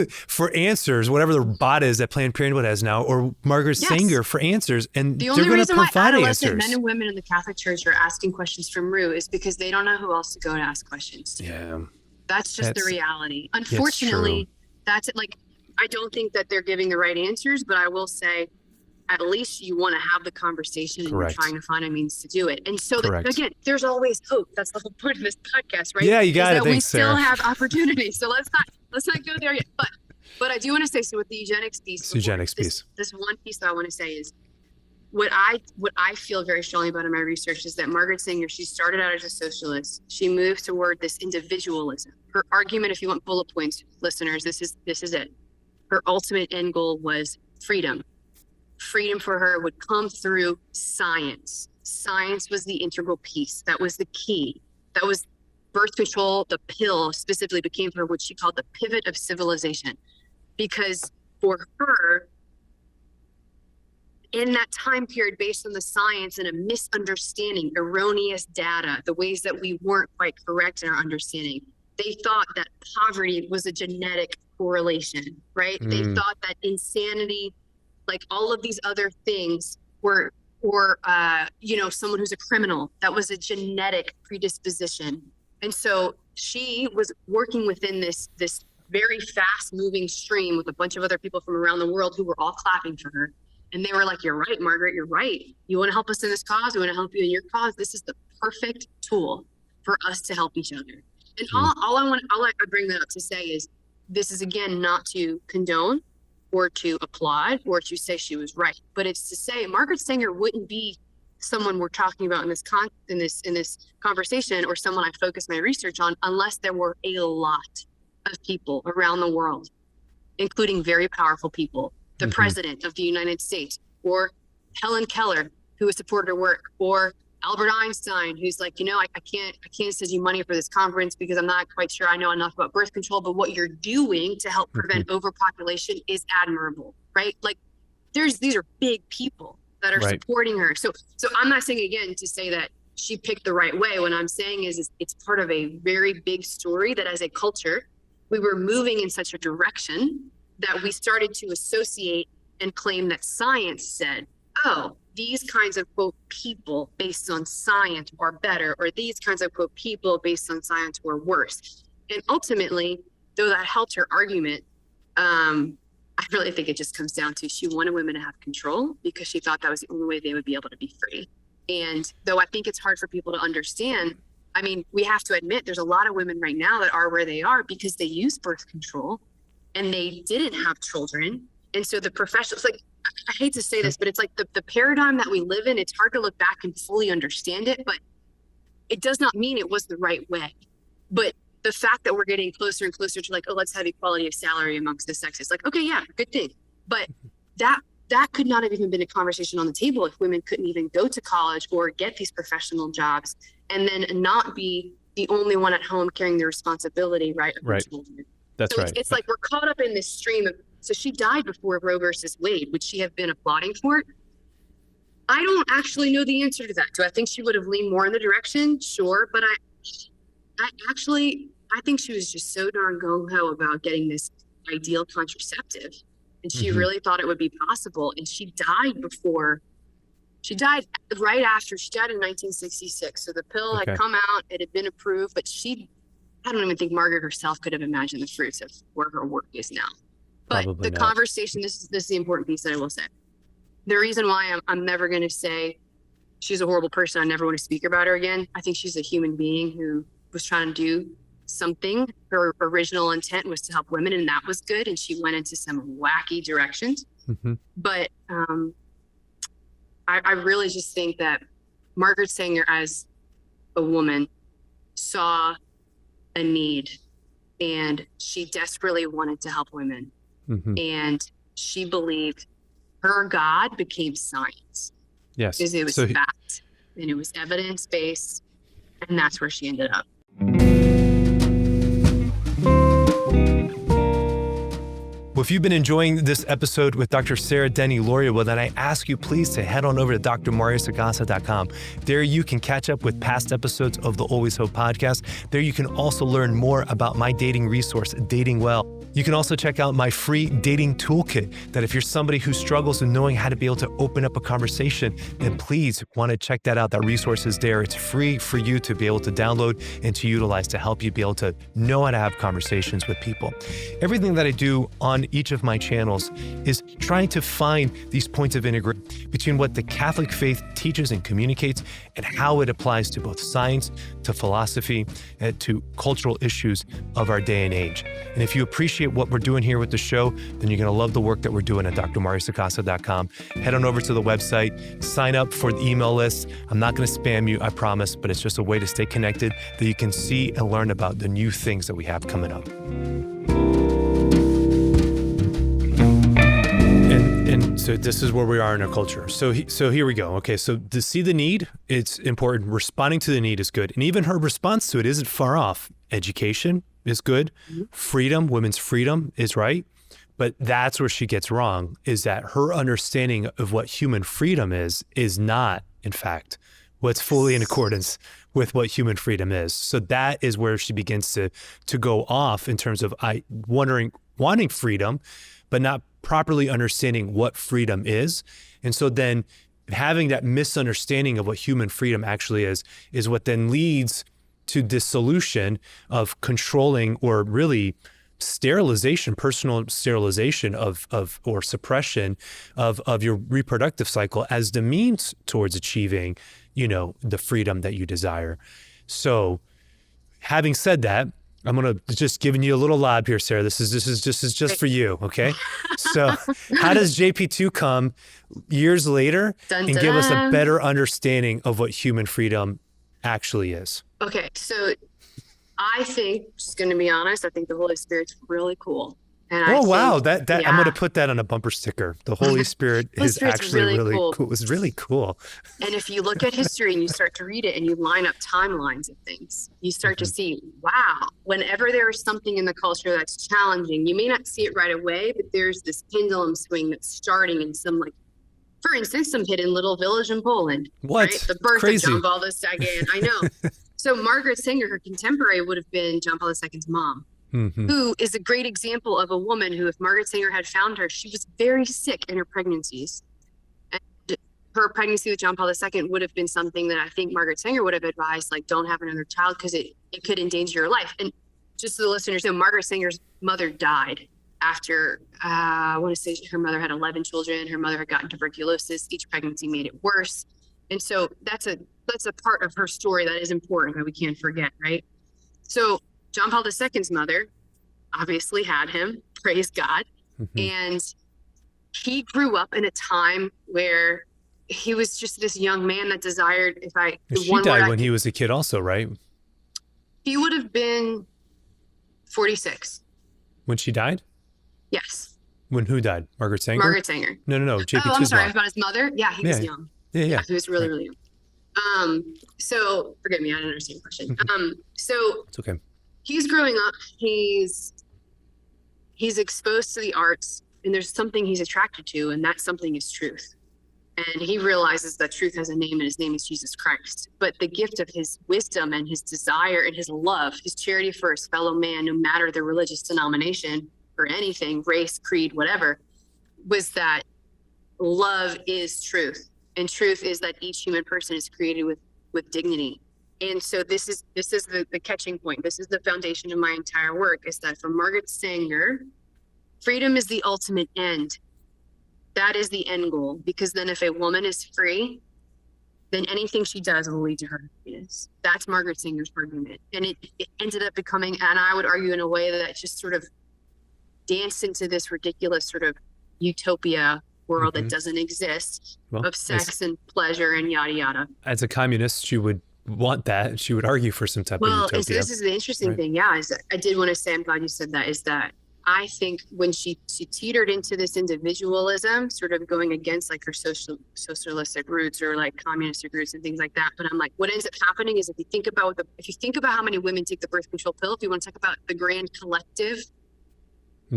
for answers, whatever the bot is that Planned Parenthood has now, or Margaret Sanger for answers, and they're going to provide answers. Men and women in the Catholic Church are asking questions from Rue is because they don't know who else to go to ask questions to. Yeah. That's just the reality. Unfortunately, that's it. Like, I don't think that they're giving the right answers, but I will say, at least you want to have the conversation and you're trying to find a means to do it. And so, again, there's always hope. That's the whole point of this podcast, right? Yeah, you got it. We still have opportunities. So let's not go there yet. But I do want to say, so with the eugenics piece, this one piece that I want to say is what I feel very strongly about in my research is that Margaret Sanger, she started out as a socialist. She moved toward this individualism. Her argument, if you want bullet points, listeners, this is it. Her ultimate end goal was freedom. Freedom for her would come through science. Science was the integral piece. That was the key. That was birth control. The pill specifically became for her what she called the pivot of civilization. Because for her, in that time period, based on the science and a misunderstanding, erroneous data, the ways that we weren't quite correct in our understanding, they thought that poverty was a genetic correlation, right? They thought that insanity, like all of these other things were, or someone who's a criminal, that was a genetic predisposition. And so she was working within this very fast moving stream with a bunch of other people from around the world who were all clapping for her. And they were like, you're right, Margaret, you're right. You want to help us in this cause? We want to help you in your cause. This is the perfect tool for us to help each other. And all I bring that up to say is, this is, again, not to condone or to applaud or to say she was right, but it's to say Margaret Sanger wouldn't be someone we're talking about in this conversation, or someone I focus my research on, unless there were a lot of people around the world, including very powerful people, the president of the United States, or Helen Keller, who has supported her work, or Albert Einstein, who's like, I can't send you money for this conference because I'm not quite sure I know enough about birth control, but what you're doing to help prevent overpopulation is admirable, right? Like, these are big people that are supporting her. So I'm not saying, again, to say that she picked the right way. What I'm saying is it's part of a very big story that as a culture, we were moving in such a direction that we started to associate and claim that science said, oh, these kinds of, quote, people based on science are better, or these kinds of, quote, people based on science were worse. And ultimately, though that helped her argument, I really think it just comes down to she wanted women to have control because she thought that was the only way they would be able to be free. And though I think it's hard for people to understand, I mean, we have to admit there's a lot of women right now that are where they are because they use birth control and they didn't have children. And so the professionals, like, I hate to say this, but it's like the paradigm that we live in, it's hard to look back and fully understand it, but it does not mean it was the right way. But the fact that we're getting closer and closer to, like, oh, let's have equality of salary amongst the sexes, like, okay, yeah, good thing. But that could not have even been a conversation on the table if women couldn't even go to college or get these professional jobs and then not be the only one at home carrying the responsibility, right? That's right. It's like we're caught up in this stream of, so she died before Roe versus Wade. Would she have been applauding for it? I don't actually know the answer to that. Do I think she would have leaned more in the direction? Sure. But I think she was just so darn gung-ho about getting this ideal contraceptive. And she really thought it would be possible. And she died right after, she died in 1966. So the pill had come out, it had been approved, but I don't even think Margaret herself could have imagined the fruits of where her work is now. But Probably the not. Conversation, this is the important piece that I will say. The reason why I'm never going to say she's a horrible person, I never want to speak about her again. I think she's a human being who was trying to do something. Her original intent was to help women, and that was good. And she went into some wacky directions. But I really just think that Margaret Sanger, as a woman, saw a need, and she desperately wanted to help women. And she believed her God became science. Yes. Because it was fact and it was evidence-based, and that's where she ended up. Well, if you've been enjoying this episode with Dr. Sarah Denny Lorio, well, then I ask you please to head on over to drmariosacasa.com. There you can catch up with past episodes of the Always Hope podcast. There you can also learn more about my dating resource, Dating Well. You can also check out my free dating toolkit that if you're somebody who struggles with knowing how to be able to open up a conversation, then please want to check that out. That resource is there. It's free for you to be able to download and to utilize to help you be able to know how to have conversations with people. Everything that I do on each of my channels is trying to find these points of integration between what the Catholic faith teaches and communicates and how it applies to both science, to philosophy, and to cultural issues of our day and age. And if you appreciate what we're doing here with the show, then you're going to love the work that we're doing at drmariosacasa.com. Head on over to the website, sign up for the email list. I'm not going to spam you, I promise, but it's just a way to stay connected that you can see and learn about the new things that we have coming up. And so this is where we are in our culture. So here we go. Okay, so to see the need, it's important. Responding to the need is good. And even her response to it isn't far off. Education is good. Freedom, women's freedom is right. But that's where she gets wrong, is that her understanding of what human freedom is not, in fact, what's fully in accordance with what human freedom is. So that is where she begins to go off in terms of wanting freedom, but not properly understanding what freedom is. And so then having that misunderstanding of what human freedom actually is what then leads to this solution of controlling or really sterilization, personal sterilization of or suppression of your reproductive cycle as the means towards achieving, the freedom that you desire. So having said that, I'm going to just giving you a little lob here, Sarah. This is just for you. Okay. So how does JP2 come years later and give us a better understanding of what human freedom actually is? Okay. So I think, just going to be honest, I think the Holy Spirit's really cool. And I'm going to put that on a bumper sticker. The Holy Spirit is actually really cool. It's really cool. And if you look at history and you start to read it and you line up timelines of things, you start to see, wow, whenever there is something in the culture that's challenging, you may not see it right away, but there's this pendulum swing that's starting in some, for instance, some hidden little village in Poland. What? Right? The birth of John Paul II. I know. So Margaret Sanger, her contemporary, would have been John Paul II's mom. Who is a great example of a woman who, if Margaret Sanger had found her, she was very sick in her pregnancies. And her pregnancy with John Paul II would have been something that I think Margaret Sanger would have advised, don't have another child because it could endanger your life. And just so the listeners know, Margaret Sanger's mother died after, I want to say her mother had 11 children. Her mother had gotten tuberculosis. Each pregnancy made it worse. And so that's a part of her story that is important that we can't forget, right? So John Paul II's mother obviously had him, praise God. And he grew up in a time where he was just this young man that desired, she died when he was a kid also, right? He would have been 46. When she died? Yes. When who died? Margaret Sanger? Margaret Sanger. No. JP2's I'm sorry, mom. About his mother? Yeah, he was young. Yeah. He was really, really young. So forgive me, I didn't understand your question. So it's okay. He's growing up, he's exposed to the arts, and there's something he's attracted to, and that something is truth. And he realizes that truth has a name, and his name is Jesus Christ. But the gift of his wisdom and his desire and his love, his charity for his fellow man, no matter their religious denomination or anything, race, creed, whatever, was that love is truth. And truth is that each human person is created with dignity. And so this is the catching point. This is the foundation of my entire work, is that for Margaret Sanger, freedom is the ultimate end. That is the end goal, because then if a woman is free, then anything she does will lead to her happiness. That's Margaret Sanger's argument. And it ended up becoming, and I would argue in a way that just sort of danced into this ridiculous sort of utopia world that doesn't exist, of sex and pleasure and yada, yada. As a communist, she would want that. She would argue for some type of utopia. Well, this is the interesting thing. Yeah, is I did want to say, I'm glad you said that, is that I think when she teetered into this individualism, sort of going against like her socialistic roots or like communistic roots and things like that. But I'm like, what ends up happening is if you think about how many women take the birth control pill, if you want to talk about the grand collective,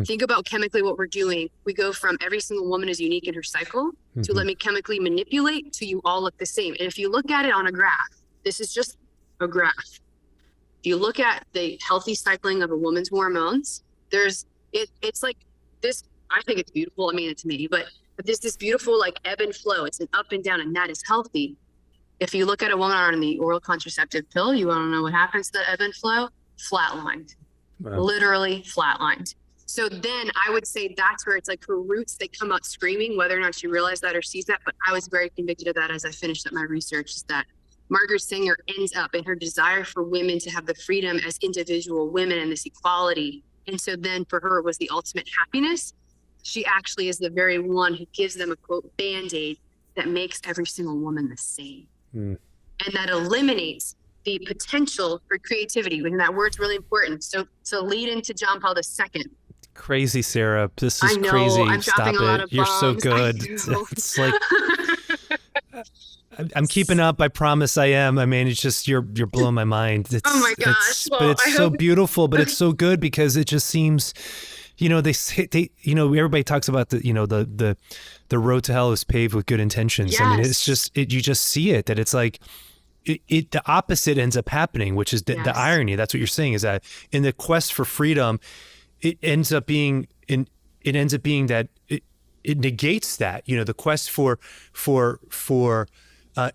think about chemically what we're doing. We go from every single woman is unique in her cycle to let me chemically manipulate to you all look the same. And if you look at it on a graph, this is just a graph. If you look at the healthy cycling of a woman's hormones, it's like this, I think it's beautiful. I mean, it's me, but there's this beautiful like ebb and flow. It's an up and down, and that is healthy. If you look at a woman on the oral contraceptive pill, you want to know what happens to that ebb and flow? Flatlined. Wow. Literally flatlined. So then I would say that's where it's like her roots, they come out screaming, whether or not she realized that or sees that. But I was very convicted of that as I finished up my research, is that Margaret Sanger ends up in her desire for women to have the freedom as individual women and this equality. And so then for her, it was the ultimate happiness. She actually is the very one who gives them a quote band-aid that makes every single woman the same. And that eliminates the potential for creativity. And that word's really important. So lead into John Paul II. Crazy, Sarah. This is I know, crazy. I'm Stop it. You're so good. It's like I'm keeping up. I promise I am. I mean, it's just you're blowing my mind. Oh my gosh. But it's so beautiful, but it's so good because it just seems, they everybody talks about the road to hell is paved with good intentions. Yes. I mean, it's just you just see it, that it's like the opposite ends up happening, which is the irony. That's what you're saying, is that in the quest for freedom, it ends up being that it negates that, the quest for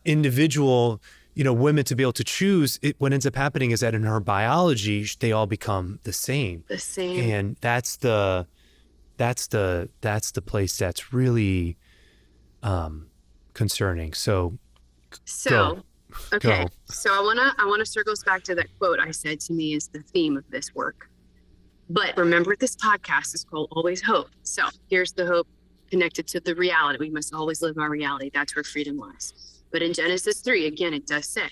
individual, women to be able to choose. What ends up happening is that in her biology, they all become the same. And that's the place that's really concerning. So okay. So I wanna circle us back to that quote I said to me is the theme of this work. But remember, this podcast is called Always Hope. So here's the hope connected to the reality. We must always live our reality. That's where freedom lies. But in Genesis 3, again, it does say,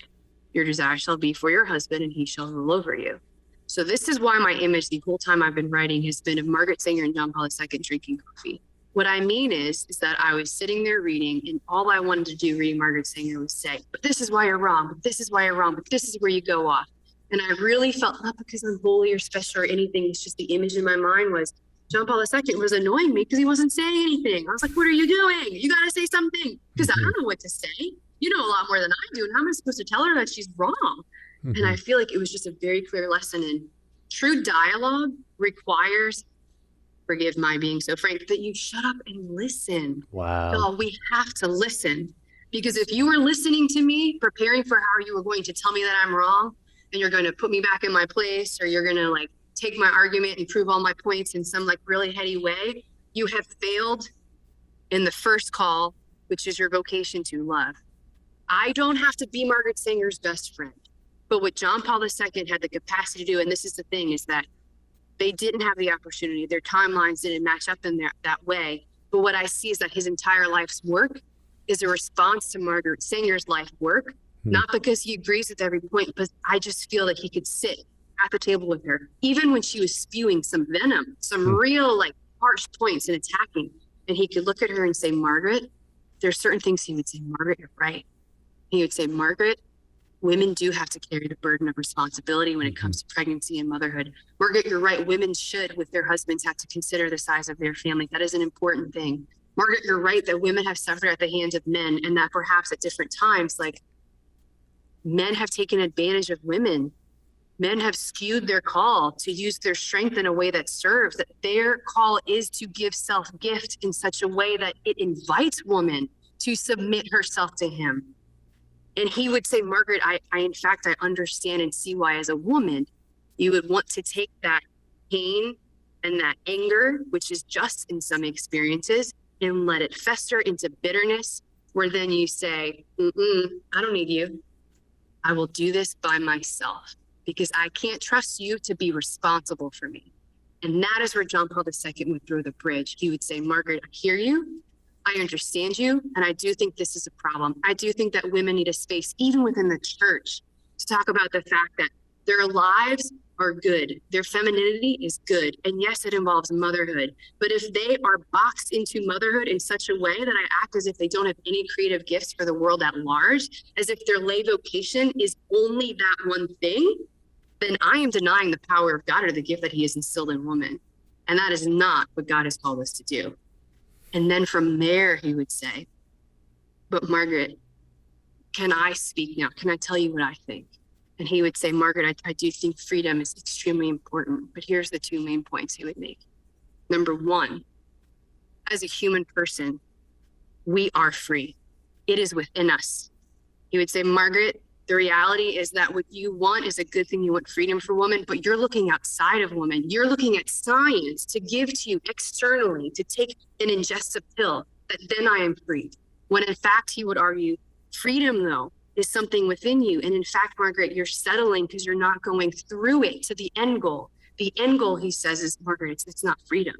your desire shall be for your husband and he shall rule over you. So this is why my image the whole time I've been writing has been of Margaret Sanger and John Paul II drinking coffee. What I mean is that I was sitting there reading, and all I wanted to do reading Margaret Sanger was say, but this is why you're wrong, but this is why you're wrong, but this is where you go off. And I really felt, not because I'm holy or special or anything, it's just the image in my mind was John Paul II was annoying me because he wasn't saying anything. I was like, what are you doing? You got to say something, because I don't know what to say. You know a lot more than I do. And how am I supposed to tell her that she's wrong? And I feel like it was just a very clear lesson in true dialogue requires, forgive my being so frank, that you shut up and listen. Wow. So we have to listen, because if you were listening to me, preparing for how you were going to tell me that I'm wrong, and you're going to put me back in my place, or you're going to like take my argument and prove all my points in some like really heady way, you have failed in the first call, which is your vocation to love. I don't have to be Margaret Sanger's best friend, but what John Paul II had the capacity to do, and this is the thing, is that they didn't have the opportunity. Their timelines didn't match up in that way. But what I see is that his entire life's work is a response to Margaret Sanger's life work. Not because he agrees with every point, but I just feel that he could sit at the table with her, even when she was spewing some venom, some real like harsh points and attacking. And he could look at her and say, Margaret, there's certain things he would say, Margaret, you're right. He would say, Margaret, women do have to carry the burden of responsibility when it comes to pregnancy and motherhood. Margaret, you're right. Women should, with their husbands, have to consider the size of their family. That is an important thing. Margaret, you're right that women have suffered at the hands of men, and that perhaps at different times, like, men have taken advantage of women. Men have skewed their call to use their strength in a way that serves, that their call is to give self-gift in such a way that it invites woman to submit herself to him. And he would say, Margaret, I in fact, I understand and see why as a woman, you would want to take that pain and that anger, which is just in some experiences, and let it fester into bitterness, where then you say, I don't need you. I will do this by myself because I can't trust you to be responsible for me. And that is where John Paul II would throw the bridge. He would say, Margaret, I hear you. I understand you. And I do think this is a problem. I do think that women need a space, even within the church, to talk about the fact that their lives are good. Their femininity is good. And yes, it involves motherhood. But if they are boxed into motherhood in such a way that I act as if they don't have any creative gifts for the world at large, as if their lay vocation is only that one thing, then I am denying the power of God or the gift that he has instilled in woman. And that is not what God has called us to do. And then from there, he would say, but Margaret, can I speak now? Can I tell you what I think? And he would say, Margaret, I do think freedom is extremely important, but here's the two main points he would make. Number one, as a human person, we are free. It is within us. He would say, Margaret, the reality is that what you want is a good thing. You want freedom for women, but you're looking outside of women. You're looking at science to give to you externally, to take and ingest a pill, that then I am free. When in fact, he would argue, freedom, though, is something within you. And in fact, Margaret, you're settling because you're not going through it to the end goal. The end goal, he says, is, Margaret, it's not freedom.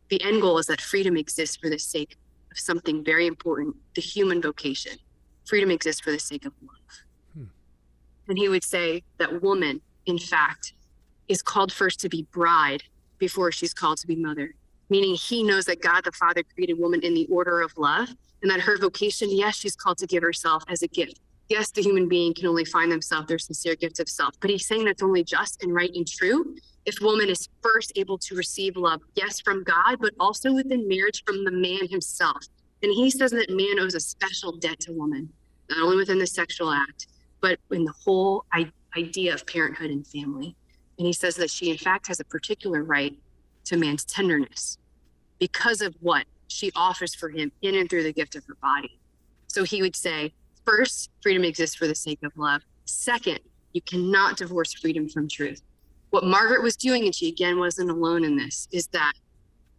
The end goal is that freedom exists for the sake of something very important, the human vocation. Freedom exists for the sake of love. And he would say that woman, in fact, is called first to be bride before she's called to be mother. Meaning he knows that God the Father created woman in the order of love, and that her vocation, yes, she's called to give herself as a gift. Yes, the human being can only find themselves their sincere gift of self, but he's saying that's only just and right and true if woman is first able to receive love, yes, from God, but also within marriage from the man himself. And he says that man owes a special debt to woman, not only within the sexual act, but in the whole idea of parenthood and family. And he says that she, in fact, has a particular right to man's tenderness because of what she offers for him in and through the gift of her body. So he would say, first, freedom exists for the sake of love. Second, you cannot divorce freedom from truth. What Margaret was doing, and she again wasn't alone in this, is that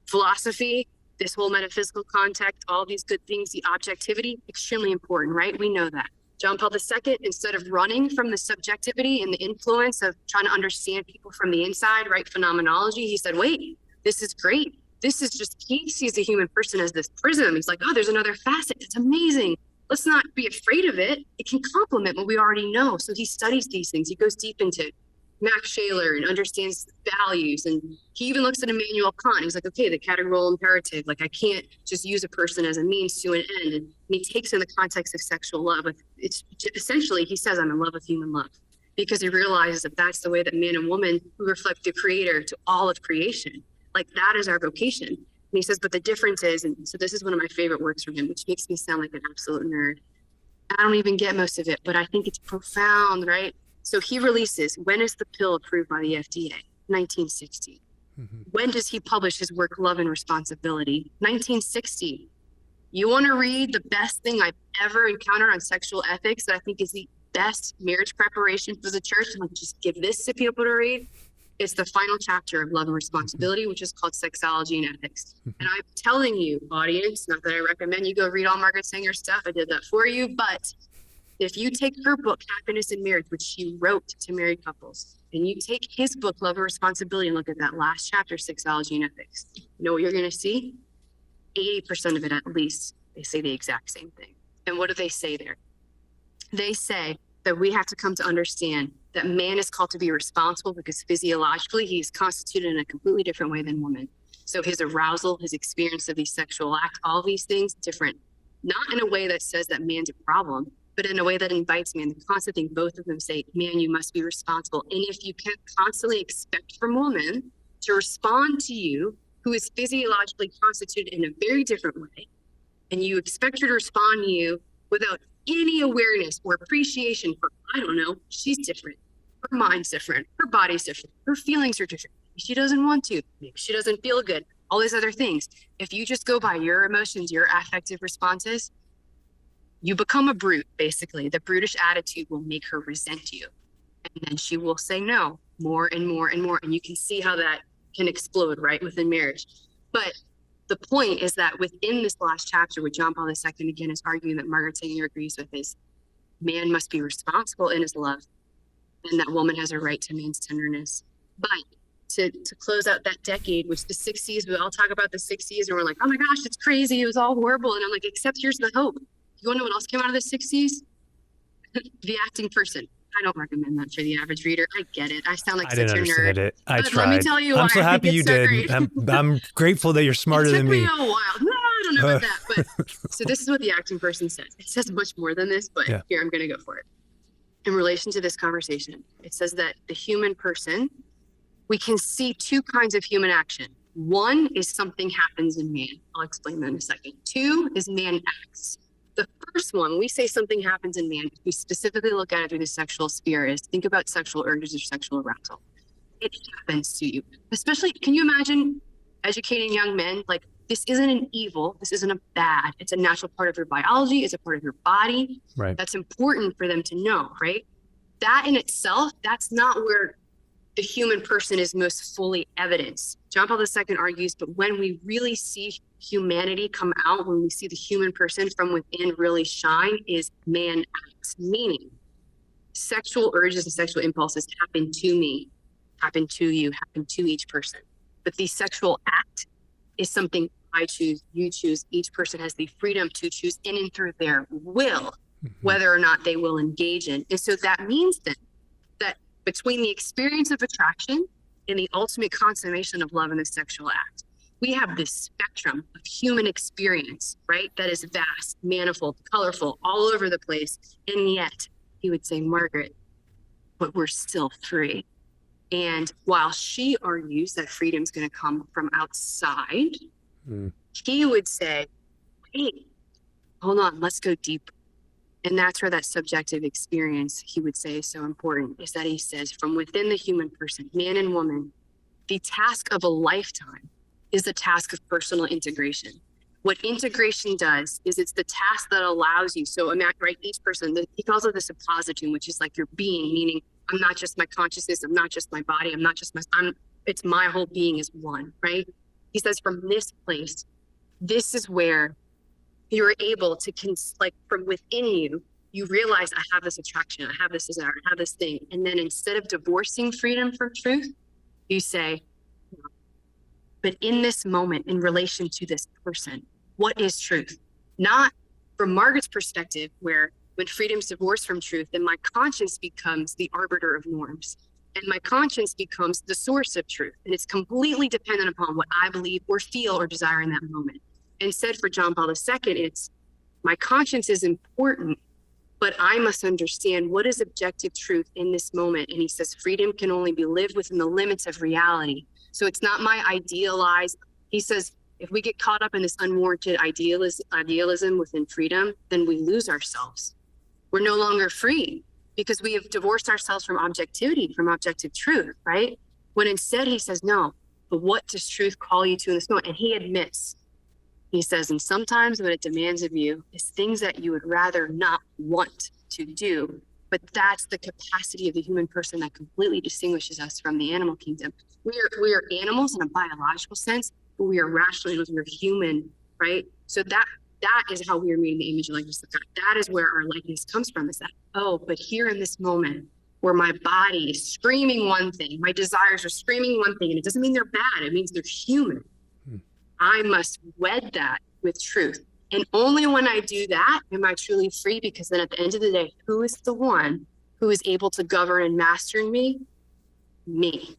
philosophy, this whole metaphysical context, all these good things, the objectivity, extremely important, right? We know that. John Paul II, instead of running from the subjectivity and the influence of trying to understand people from the inside, right, phenomenology, he said, wait, this is great. This is just, he sees the human person as this prism. He's like, oh, there's another facet. It's amazing. Let's not be afraid of it. It can complement what we already know. So he studies these things. He goes deep into Max Shaler and understands values. And he even looks at Immanuel Kant. He's like, okay, the categorical imperative, like I can't just use a person as a means to an end. And he takes in the context of sexual love. It's essentially, he says, I'm in love with human love, because he realizes that that's the way that man and woman who reflect the creator to all of creation. Like that is our vocation. And he says, but the difference is, and so this is one of my favorite works from him, which makes me sound like an absolute nerd. I don't even get most of it, but I think it's profound, right? So he releases, when is the pill approved by the FDA? 1960. When does he publish his work, Love and Responsibility? 1960. You want to read the best thing I've ever encountered on sexual ethics that I think is the best marriage preparation for the church? I'm like, just give this to people to read. It's the final chapter of Love and Responsibility, which is called Sexology and Ethics. And I'm telling you, audience, not that I recommend you go read all Margaret Sanger stuff. I did that for you. But if you take her book, Happiness in Marriage, which she wrote to married couples, and you take his book, Love and Responsibility, and look at that last chapter, Sexology and Ethics, you know what you're going to see? 80% of it, at least, they say the exact same thing. And what do they say there? They say that we have to come to understand that man is called to be responsible because physiologically he is constituted in a completely different way than woman. So his arousal, his experience of these sexual acts, all these things different, not in a way that says that man's a problem, but in a way that invites man. The constant thing, both of them say, man, you must be responsible. And if you can constantly expect from woman to respond to you, who is physiologically constituted in a very different way, and you expect her to respond to you without any awareness or appreciation for, I don't know, she's different. Her mind's different. Her body's different. Her feelings are different. Maybe she doesn't want to. Maybe she doesn't feel good. All these other things. If you just go by your emotions, your affective responses, you become a brute, basically. The brutish attitude will make her resent you. And then she will say no more and more and more. And you can see how that can explode, right, within marriage. But the point is that within this last chapter, what John Paul II again is arguing that Margaret Sanger agrees with is man must be responsible in his love, and that woman has a right to man's tenderness. But to close out that decade, which the 60s, we all talk about the 60s and we're like, oh my gosh, it's crazy, it was all horrible. And I'm like, except here's the hope. You want to know what else came out of the 60s? The acting person. I don't recommend that for the average reader. I get it. I sound like I such didn't a understand nerd. it. I But tried. let me tell you why I'm so I think happy it's you so did. great. I'm grateful that you're smarter It than took me. me a while. No, I don't know about that. But so this is what the acting person says. It says much more than this, but Yeah. here, I'm going to go for it. In relation to this conversation, it says that the human person, we can see two kinds of human action. One is something happens in man. I'll explain that in a second. Two is man acts. The first one, when we say something happens in man, we specifically look at it through the sexual sphere, is think about sexual urges or sexual arousal. It happens to you. Especially, can you imagine educating young men? Like, this isn't an evil. This isn't a bad. It's a natural part of your biology. It's a part of your body. Right. That's important for them to know, right? That in itself, that's not where the human person is most fully evidenced. John Paul II argues, but when we really see humanity come out, when we see the human person from within really shine, is man acts, meaning sexual urges and sexual impulses happen to me, happen to you, happen to each person. But the sexual act is something I choose, you choose. Each person has the freedom to choose in and through their will, whether or not they will engage in. And so that means then that between the experience of attraction and the ultimate consummation of love in the sexual act, we have this spectrum of human experience, right? That is vast, manifold, colorful, all over the place. And yet, he would say, Margaret, but we're still free. And while she argues that freedom is going to come from outside, he would say, hey, hold on, let's go deeper. And that's where that subjective experience, he would say, is so important, is that he says from within the human person, man and woman, the task of a lifetime is the task of personal integration. What integration does is it's the task that allows you. So right, each person, he calls it the suppositum, which is like your being, meaning I'm not just my consciousness, I'm not just my body, I'm not just it's my whole being is one, right? He says from this place, this is where you're able to, like from within you, you realize I have this attraction, I have this desire, I have this thing. And then instead of divorcing freedom from truth, you say, but in this moment, in relation to this person, what is truth? Not from Margaret's perspective, where when freedom's divorced from truth, then my conscience becomes the arbiter of norms. And my conscience becomes the source of truth. And it's completely dependent upon what I believe or feel or desire in that moment. Instead, for John Paul II, it's my conscience is important, but I must understand what is objective truth in this moment. And he says freedom can only be lived within the limits of reality. So it's not my idealized. He says if we get caught up in this unwarranted idealism within freedom, then we lose ourselves. We're no longer free because we have divorced ourselves from objectivity, from objective truth, right? When instead he says, no, but what does truth call you to in this moment? And he admits, he says, and sometimes what it demands of you is things that you would rather not want to do. But that's the capacity of the human person that completely distinguishes us from the animal kingdom. We are animals in a biological sense, but we are rational animals. We're human, right? So that is how we are made in the image and likeness of God. That is where our likeness comes from, is that, oh, but here in this moment where my body is screaming one thing, my desires are screaming one thing, and it doesn't mean they're bad, it means they're human. I must wed that with truth. And only when I do that am I truly free, because then at the end of the day, who is the one who is able to govern and master me? Me.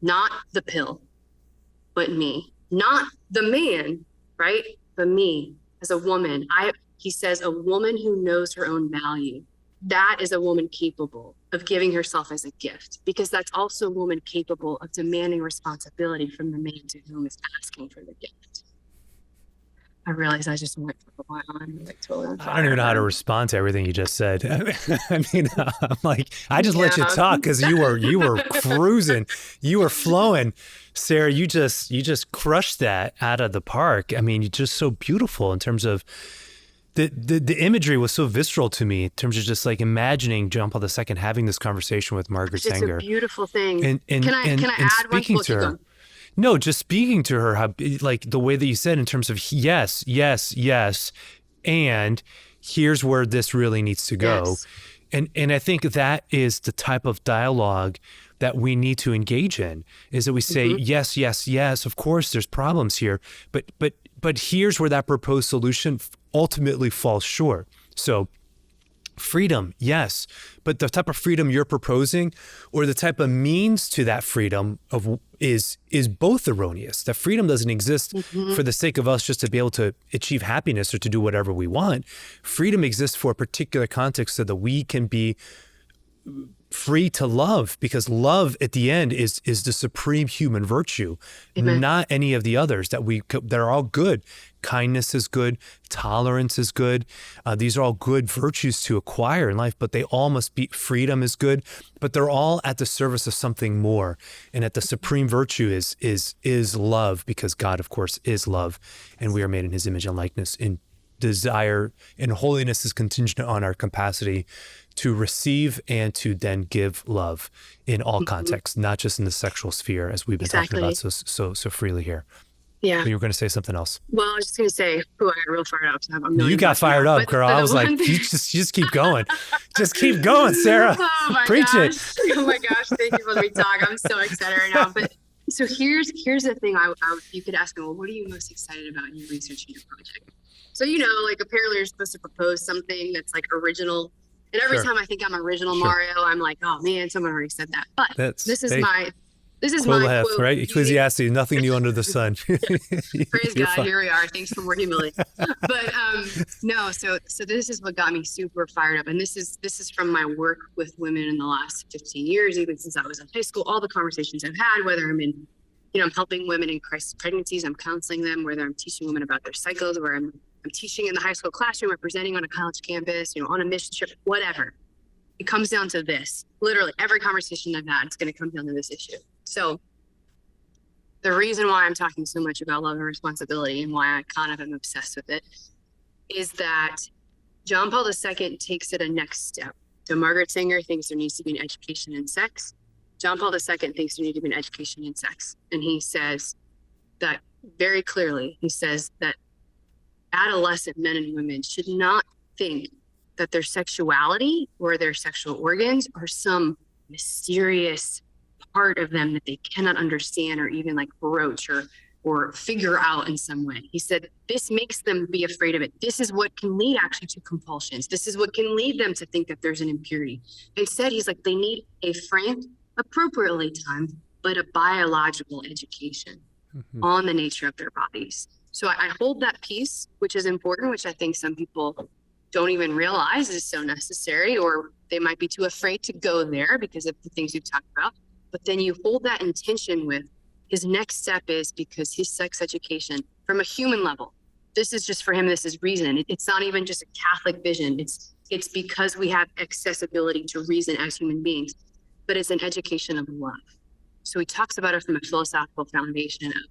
Not the pill, but me. Not the man, right? But me as a woman. He says a woman who knows her own value. That is a woman capable of giving herself as a gift, because that's also a woman capable of demanding responsibility from the man to whom is asking for the gift. I realize I just went for a while. I'm like totally on fire. I don't even know how to respond to everything you just said. I mean, I'm like, I just let you talk because you were cruising, you were flowing. Sarah, you just crushed that out of the park. I mean, you're just so beautiful in terms of the imagery was so visceral to me in terms of just like imagining John Paul II having this conversation with Margaret Sanger. It's a beautiful thing. And can I add speaking one? To her. No, just speaking to her, how, like the way that you said in terms of yes, yes, yes, and here's where this really needs to go. Yes. And I think that is the type of dialogue that we need to engage in, is that we say, yes, yes, yes, of course there's problems here, but here's where that proposed solution ultimately falls short. So Freedom, yes, but the type of freedom you're proposing, or the type of means to that freedom is both erroneous. That freedom doesn't exist for the sake of us just to be able to achieve happiness or to do whatever we want. Freedom exists for a particular context so that we can be free to love, because love at the end is the supreme human virtue. Amen. Not any of the others that are all good. Kindness is good. Tolerance is good. These are all good virtues to acquire in life, but they all must be, freedom is good, but they're all at the service of something more. And that the supreme virtue is love, because God, of course, is love, and we are made in his image and likeness. In desire and holiness is contingent on our capacity to receive and to then give love in all contexts, not just in the sexual sphere, as we've been talking about so freely here. Yeah. But you were going to say something else. Well, I was just going to say, I got real fired up. You got fired up, girl. I was like, you just keep going. Just keep going, Sarah. Oh my Preach gosh. it. Oh my gosh. Thank you for letting me talk. I'm so excited right now. But so here's the thing. You could ask me, well, what are you most excited about in your research and your project? So, like apparently you're supposed to propose something that's like original. And every time I think I'm original, Mario, I'm like, oh man, someone already said that. But this is my quote, right? Ecclesiastes, nothing new under the sun. Praise God, fine. Here we are. Thanks for more humility. But no, so this is what got me super fired up. And this is from my work with women in the last 15 years, even since I was in high school, all the conversations I've had, whether I'm in, I'm helping women in crisis pregnancies, I'm counseling them, whether I'm teaching women about their cycles, where I'm teaching in the high school classroom or presenting on a college campus, on a mission trip, whatever. It comes down to this. Literally every conversation I've had, it's going to come down to this issue. So the reason why I'm talking so much about love and responsibility, and why I kind of am obsessed with it, is that John Paul II takes it a next step. So Margaret Sanger thinks there needs to be an education in sex. John Paul II thinks there needs to be an education in sex. And he says that very clearly. He says that adolescent men and women should not think that their sexuality or their sexual organs are some mysterious part of them that they cannot understand or even like broach or figure out in some way. He said, this makes them be afraid of it. This is what can lead actually to compulsions. This is what can lead them to think that there's an impurity. Instead, he's like, they need a frank, appropriately timed, but a biological education on the nature of their bodies. So I hold that piece, which is important, which I think some people don't even realize is so necessary, or they might be too afraid to go there because of the things we've talked about. But then you hold that intention with his next step is, because his sex education from a human level, this is just for him, this is reason. It's not even just a Catholic vision. It's because we have accessibility to reason as human beings, but it's an education of love. So he talks about it from a philosophical foundation of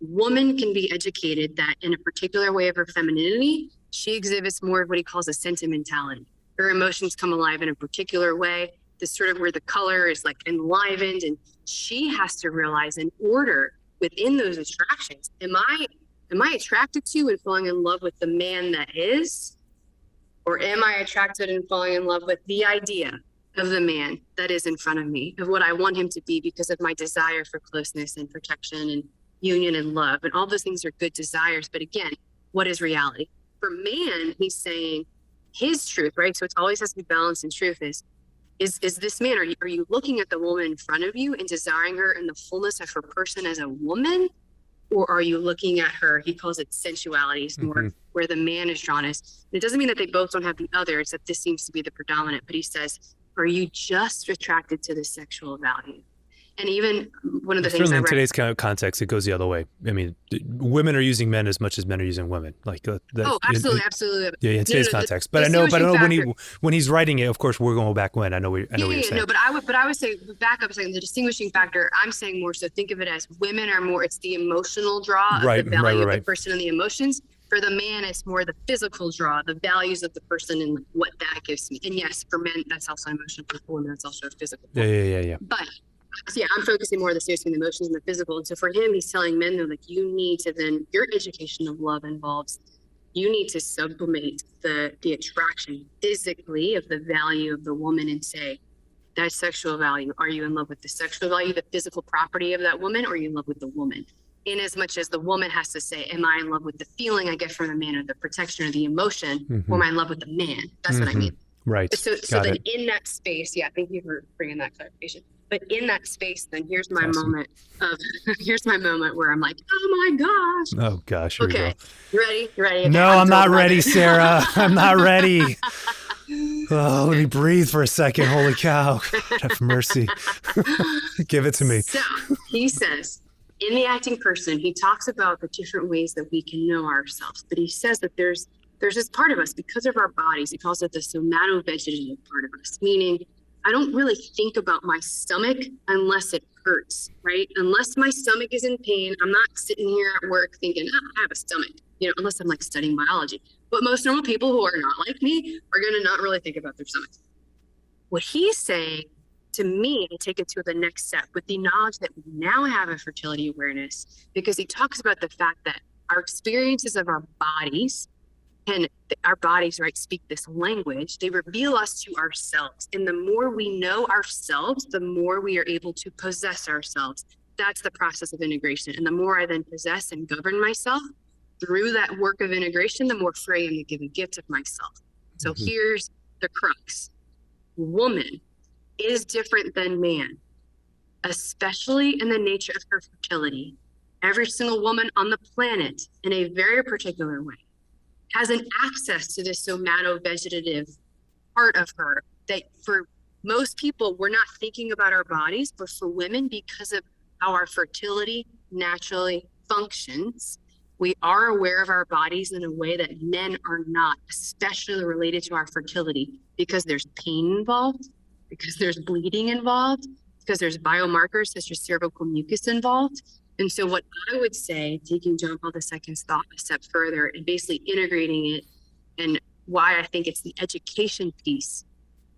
woman can be educated that in a particular way of her femininity, she exhibits more of what he calls a sentimentality. Her emotions come alive in a particular way. This sort of where the color is like enlivened, and she has to realize in order within those attractions, am I attracted to and falling in love with the man that is, or am I attracted and falling in love with the idea of the man that is in front of me, of what I want him to be because of my desire for closeness and protection and union and love, and all those things are good desires. But again, what is reality? For man, he's saying his truth, right? So it always has to be balanced in truth. Is this man, are you looking at the woman in front of you and desiring her in the fullness of her person as a woman? Or are you looking at her, he calls it sensuality, is more where the man is drawn as. It doesn't mean that they both don't have the other, it's that this seems to be the predominant, but he says, are you just attracted to the sexual value? And even one of the things certainly in today's kind of context, it goes the other way. I mean, women are using men as much as men are using women. Like absolutely. Yeah, in today's context. But I know when he's writing it, of course, we're going back when. I know what you're saying. No, but I would say back up saying the distinguishing factor. I'm saying more so think of it as women are more. It's the emotional draw of the value of the person and the emotions. For the man, it's more the physical draw, the values of the person and what that gives me. And yes, for men, that's also emotional. For women, that's also physical. Yeah. But so yeah, I'm focusing more on the serious between the emotions and the physical. And so for him, he's telling men, though, like, you need to then, your education of love involves, you need to sublimate the attraction physically of the value of the woman and say, that sexual value, are you in love with the sexual value, the physical property of that woman, or are you in love with the woman? In as much as the woman has to say, am I in love with the feeling I get from the man, or the protection or the emotion, or am I in love with the man? That's what I mean. Right. So Got then it. in that space, thank you for bringing that clarification. But in that space, then here's my Awesome. moment of, here's my moment where I'm like, oh my gosh. Oh gosh, here we go. You ready? You ready? Okay, No, I'm not ready, it. Sarah. I'm not ready. Oh, let me breathe for a second. Holy cow. God, have mercy. Give it to me. So he says, in the acting person, he talks about the different ways that we can know ourselves. But he says that there's this part of us, because of our bodies, he calls it the somatovegetative part of us, meaning I don't really think about my stomach unless it hurts, right? Unless my stomach is in pain, I'm not sitting here at work thinking, I have a stomach, unless I'm like studying biology. But most normal people who are not like me are going to not really think about their stomachs. What he's saying to me, to take it to the next step with the knowledge that we now have of fertility awareness, because he talks about the fact that our experiences of our bodies, and our bodies, right, speak this language. They reveal us to ourselves. And the more we know ourselves, the more we are able to possess ourselves. That's the process of integration. And the more I then possess and govern myself through that work of integration, the more free I am to give a gift of myself. So here's the crux. Woman is different than man, especially in the nature of her fertility. Every single woman on the planet, in a very particular way, has an access to this somatovegetative part of her that for most people, we're not thinking about our bodies, but for women, because of how our fertility naturally functions, we are aware of our bodies in a way that men are not, especially related to our fertility, because there's pain involved, because there's bleeding involved, because there's biomarkers such as cervical mucus involved. And so what I would say, taking John Paul II's thought a step further and basically integrating it, and why I think it's the education piece,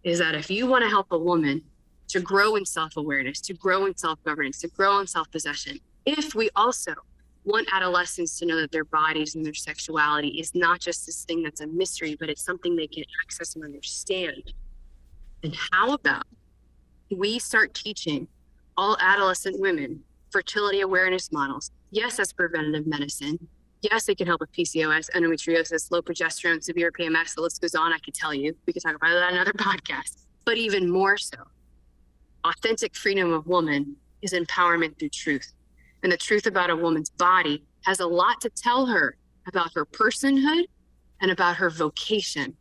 is that if you want to help a woman to grow in self-awareness, to grow in self-governance, to grow in self-possession, if we also want adolescents to know that their bodies and their sexuality is not just this thing that's a mystery, but it's something they can access and understand, then how about we start teaching all adolescent women fertility awareness models? Yes, as preventative medicine. Yes, it can help with PCOS, endometriosis, low progesterone, severe PMS. The list goes on. I could tell you. We could talk about that in another podcast. But even more so, authentic freedom of woman is empowerment through truth. And the truth about a woman's body has a lot to tell her about her personhood and about her vocation.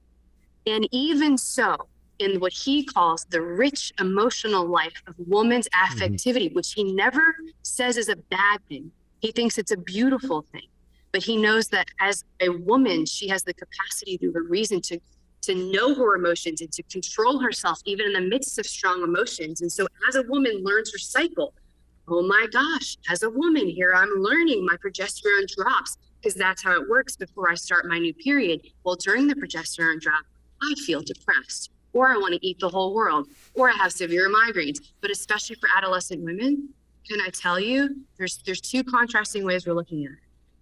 And even so, in what he calls the rich emotional life of woman's affectivity, which he never says is a bad thing. He thinks it's a beautiful thing. But he knows that as a woman, she has the capacity through her reason to know her emotions and to control herself, even in the midst of strong emotions. And so as a woman learns her cycle, oh my gosh, as a woman here, I'm learning my progesterone drops, because that's how it works before I start my new period. Well, during the progesterone drop, I feel depressed, or I want to eat the whole world, or I have severe migraines. But especially for adolescent women, can I tell you, there's two contrasting ways we're looking at it.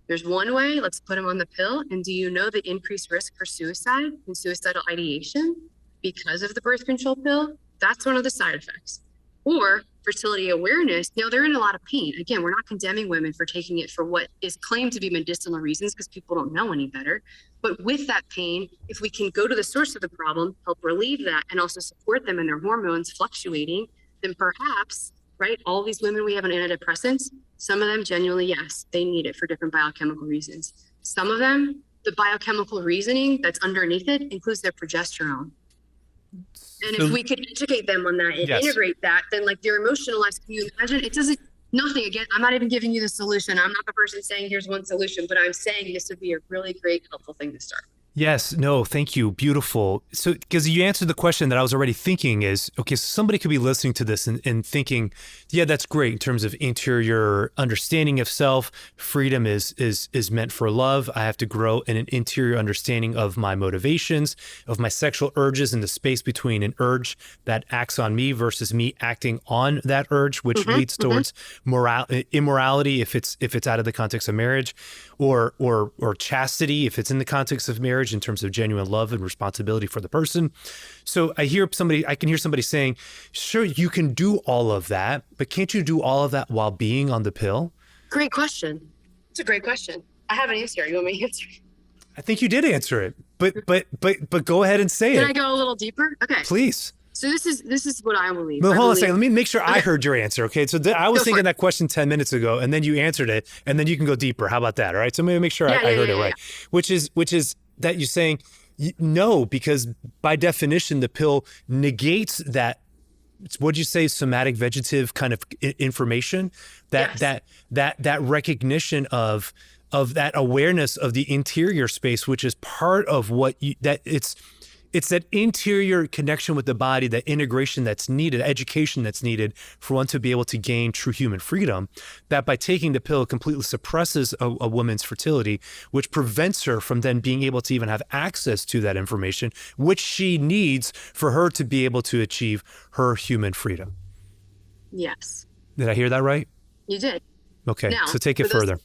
There's one way, let's put them on the pill. And do you know the increased risk for suicide and suicidal ideation because of the birth control pill? That's one of the side effects. Or fertility awareness, they're in a lot of pain. Again, we're not condemning women for taking it for what is claimed to be medicinal reasons, because people don't know any better. But with that pain, if we can go to the source of the problem, help relieve that, and also support them in their hormones fluctuating, then perhaps, right, all these women we have on antidepressants, some of them genuinely, yes, they need it for different biochemical reasons. Some of them, the biochemical reasoning that's underneath it includes their progesterone. And if we could educate them on that and integrate that, then like their emotional lives, can you imagine? It doesn't, nothing, again, I'm not even giving you the solution. I'm not the person saying here's one solution, but I'm saying this would be a really great, helpful thing to start. Yes, no, thank you. Beautiful. So, because you answered the question that I was already thinking is, okay, so somebody could be listening to this and thinking, yeah, that's great in terms of interior understanding of self. Freedom is meant for love. I have to grow in an interior understanding of my motivations, of my sexual urges, and the space between an urge that acts on me versus me acting on that urge, which leads towards immorality if it's out of the context of marriage, or chastity if it's in the context of marriage, in terms of genuine love and responsibility for the person. So I can hear somebody saying, sure, you can do all of that, but can't you do all of that while being on the pill? Great question. It's a great question. I have an answer. You want me to answer? I think you did answer it, but go ahead and say it. Can I go a little deeper? Okay. Please. So this is what I believe. Well, hold on a second. Let me make sure I heard your answer. Okay. So I was thinking that question 10 minutes ago, and then you answered it, and then you can go deeper. How about that? All right. So maybe make sure I heard it right. Which is that you're saying no, because by definition, the pill negates that. What'd you say? Somatic vegetative kind of information that recognition of that awareness of the interior space, which is part of what it's that interior connection with the body, that integration that's needed, education that's needed for one to be able to gain true human freedom, that by taking the pill completely suppresses a woman's fertility, which prevents her from then being able to even have access to that information, which she needs for her to be able to achieve her human freedom. Yes. Did I hear that right? You did. Okay, now, so take it further.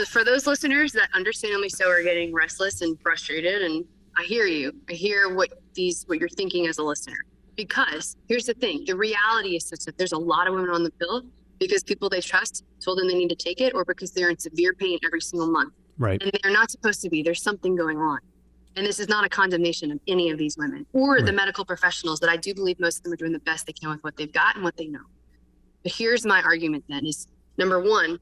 For those listeners that understandably so are getting restless and frustrated, and I hear you. I hear what you're thinking as a listener. Because here's the thing, the reality is such that there's a lot of women on the pill because people they trust told them they need to take it, or because they're in severe pain every single month. Right. And they're not supposed to be. There's something going on. And this is not a condemnation of any of these women or the medical professionals that I do believe most of them are doing the best they can with what they've got and what they know. But here's my argument then is, number one,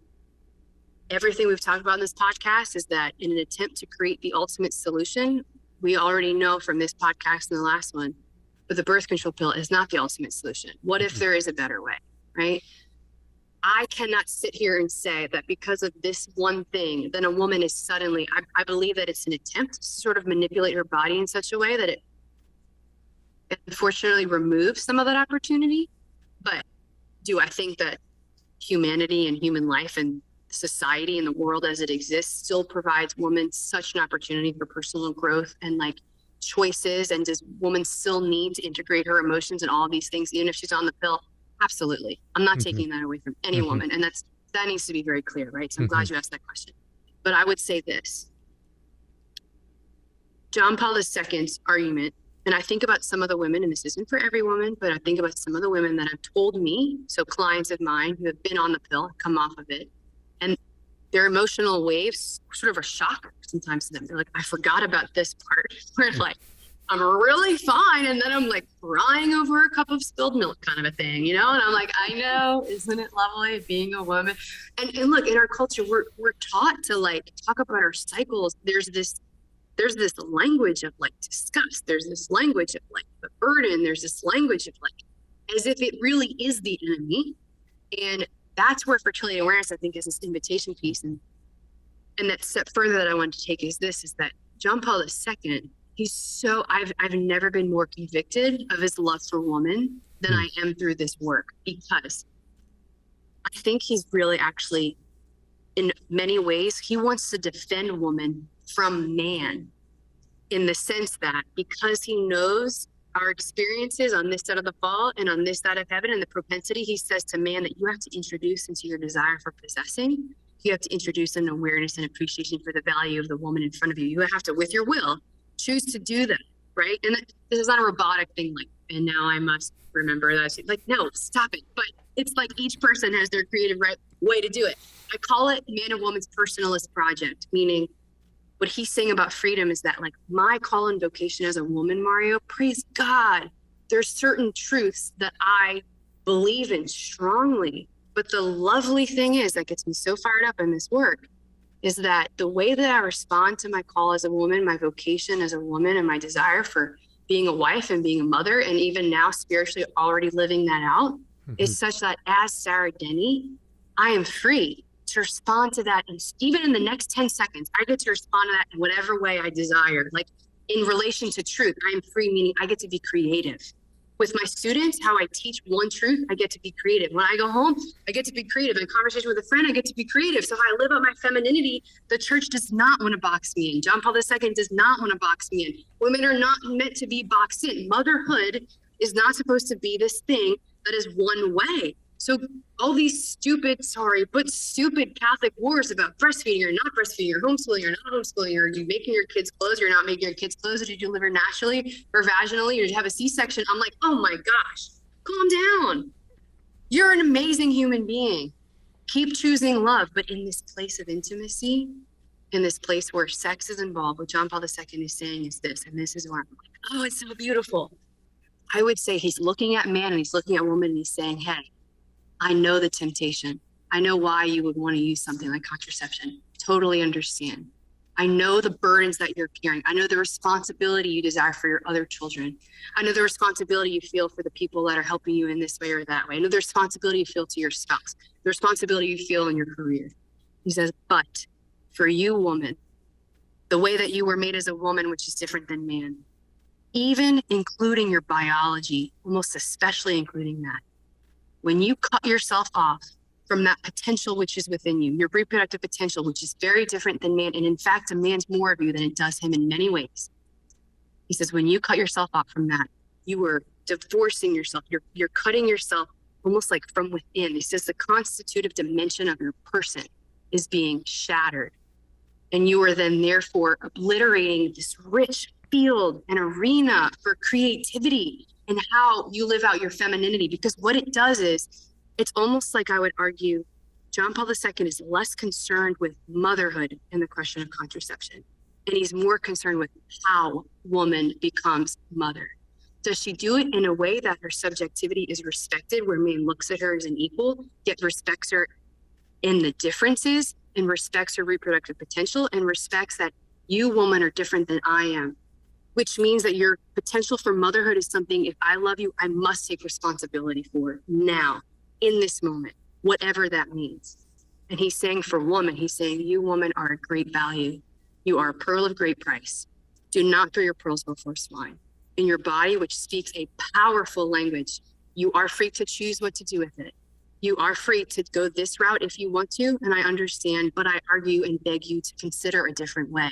everything we've talked about in this podcast is that in an attempt to create the ultimate solution, we already know from this podcast and the last one, but the birth control pill is not the ultimate solution. What if there is a better way, right? I cannot sit here and say that because of this one thing, then a woman is suddenly, I believe that it's an attempt to sort of manipulate her body in such a way that it unfortunately removes some of that opportunity. But do I think that humanity and human life and society and the world as it exists still provides women such an opportunity for personal growth and like choices? And does woman still need to integrate her emotions and all of these things, even if she's on the pill? Absolutely. I'm not taking that away from any woman. And that needs to be very clear, right? So I'm glad you asked that question. But I would say this, John Paul II's argument, and I think about some of the women, and this isn't for every woman, but I think about some of the women that have told me, so clients of mine who have been on the pill, come off of it, and their emotional waves sort of a shock sometimes to them. They're like, I forgot about this part. Where like, I'm really fine. And then I'm like crying over a cup of spilled milk kind of a thing, you know? And I'm like, I know, isn't it lovely being a woman? And look, in our culture, we're taught to like talk about our cycles. There's this language of like disgust. There's this language of like the burden. There's this language of like, as if it really is the enemy. And that's where fertility awareness, I think, is this invitation piece. And that step further that I want to take is that John Paul II, I've never been more convicted of his love for woman than I am through this work, because I think he's really actually, in many ways, he wants to defend woman from man, in the sense that because he knows our experiences on this side of the fall and on this side of heaven and the propensity, he says to man that you have to introduce into your desire for possessing, you have to introduce an awareness and appreciation for the value of the woman in front of you. You have to, with your will, choose to do that, right? And this is not a robotic thing like, and now I must remember that. Like, no, stop it. But it's like each person has their creative way to do it. I call it man and woman's personalist project, meaning what he's saying about freedom is that like my call and vocation as a woman, Mario, praise God, there's certain truths that I believe in strongly. But the lovely thing is that gets me so fired up in this work is that the way that I respond to my call as a woman, my vocation as a woman, and my desire for being a wife and being a mother, and even now spiritually already living that out, is such that as Sarah Denny, I am free to respond to that. And even in the next 10 seconds, I get to respond to that in whatever way I desire. Like in relation to truth, I am free, meaning I get to be creative. With my students, how I teach one truth, I get to be creative. When I go home, I get to be creative. In conversation with a friend, I get to be creative. So how I live out my femininity, the church does not want to box me in. John Paul II does not want to box me in. Women are not meant to be boxed in. Motherhood is not supposed to be this thing that is one way. So all these stupid Catholic wars about breastfeeding or not breastfeeding or homeschooling or not homeschooling, or you making your kids clothes or not making your kids clothes, or did you deliver naturally or vaginally, or did you have a C-section? I'm like, oh my gosh, calm down. You're an amazing human being. Keep choosing love, but in this place of intimacy, in this place where sex is involved, what John Paul II is saying is this, and this is why I'm like, oh, it's so beautiful. I would say he's looking at man and he's looking at woman and he's saying, hey, I know the temptation. I know why you would want to use something like contraception. Totally understand. I know the burdens that you're carrying. I know the responsibility you desire for your other children. I know the responsibility you feel for the people that are helping you in this way or that way. I know the responsibility you feel to your spouse, the responsibility you feel in your career. He says, but for you, woman, the way that you were made as a woman, which is different than man, even including your biology, almost especially including that, when you cut yourself off from that potential which is within you, your reproductive potential, which is very different than man, and in fact demands more of you than it does him in many ways. He says, when you cut yourself off from that, you are divorcing yourself. You're cutting yourself almost like from within. He says the constitutive dimension of your person is being shattered. And you are then therefore obliterating this rich field and arena for creativity and how you live out your femininity. Because what it does is, it's almost like, I would argue, John Paul II is less concerned with motherhood in the question of contraception. And he's more concerned with how woman becomes mother. Does she do it in a way that her subjectivity is respected, where man looks at her as an equal, yet respects her in the differences and respects her reproductive potential and respects that you, woman, are different than I am, which means that your potential for motherhood is something, if I love you, I must take responsibility for now, in this moment, whatever that means. And he's saying for woman, he's saying, you, woman, are a great value. You are a pearl of great price. Do not throw your pearls before swine. In your body, which speaks a powerful language, you are free to choose what to do with it. You are free to go this route if you want to, and I understand, but I argue and beg you to consider a different way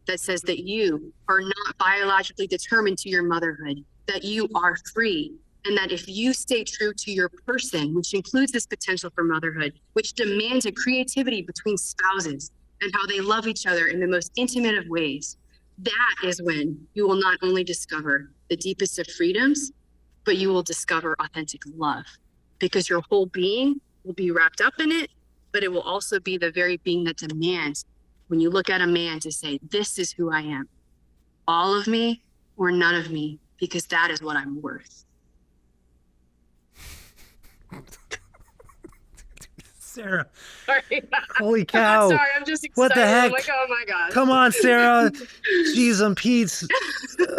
that says that you are not biologically determined to your motherhood, that you are free, and that if you stay true to your person, which includes this potential for motherhood, which demands a creativity between spouses and how they love each other in the most intimate of ways, that is when you will not only discover the deepest of freedoms, but you will discover authentic love, because your whole being will be wrapped up in it, but it will also be the very being that demands, when you look at a man, to say, this is who I am, all of me or none of me, because that is what I'm worth. Sarah. Sorry. Holy cow. I'm sorry, I'm just excited. What the heck? I'm like, oh my gosh. Come on, Sarah. Jeez, I'm Pete's.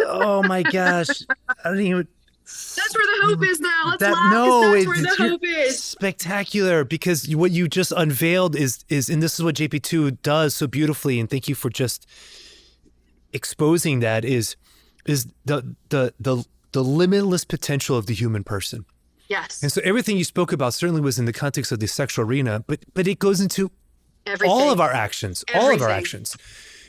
Oh my gosh. I don't even. That's where the hope is now. Let's laugh, 'cause that's where the hope is. Spectacular, because what you just unveiled is, and this is what JP2 does so beautifully, and thank you for just exposing that, is the limitless potential of the human person. Yes. And so everything you spoke about certainly was in the context of the sexual arena, but it goes into Everything. all of our actions, all of our actions.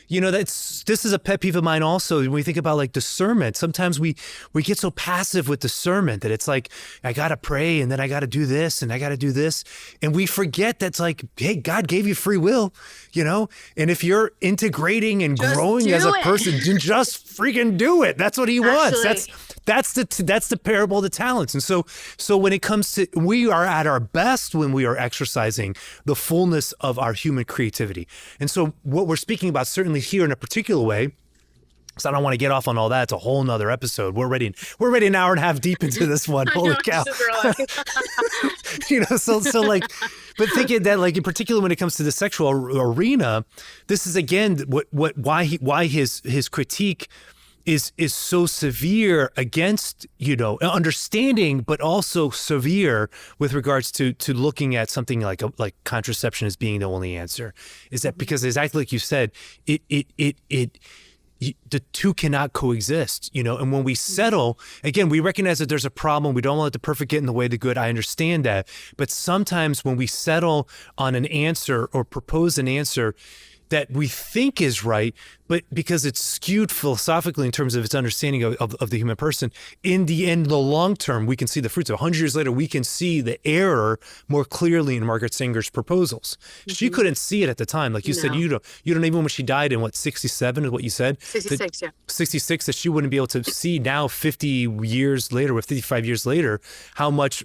You know, this is a pet peeve of mine also. When we think about like discernment, sometimes we get so passive with discernment that it's like, I got to pray and then I got to do this and I got to do this. And we forget that's like, hey, God gave you free will, you know? And if you're integrating and just growing as a person, just freaking do it. That's what he wants. That's the parable of the talents. And so when it comes to, we are at our best when we are exercising the fullness of our human creativity. And so what we're speaking about certainly here in a particular way, so I don't want to get off on all that. It's a whole nother episode. We're already an hour and a half deep into this one. Holy cow. You know, so like, but thinking that like in particular when it comes to the sexual arena, this is again why his critique is so severe against, you know, understanding, but also severe with regards to looking at something like contraception as being the only answer, is that because exactly like you said, the two cannot coexist, you know. And when we settle, again, we recognize that there's a problem. We don't let the perfect get in the way of the good. I understand that. But sometimes when we settle on an answer or propose an answer that we think is right, but because it's skewed philosophically in terms of its understanding of the human person, in the end, the long term, we can see the fruits of 100 years later, we can see the error more clearly in Margaret Sanger's proposals. Mm-hmm. She couldn't see it at the time. Like you said, you don't even when she died in 67 is what you said? 66, yeah. 66, that she wouldn't be able to see now 50 years later or 55 years later, how much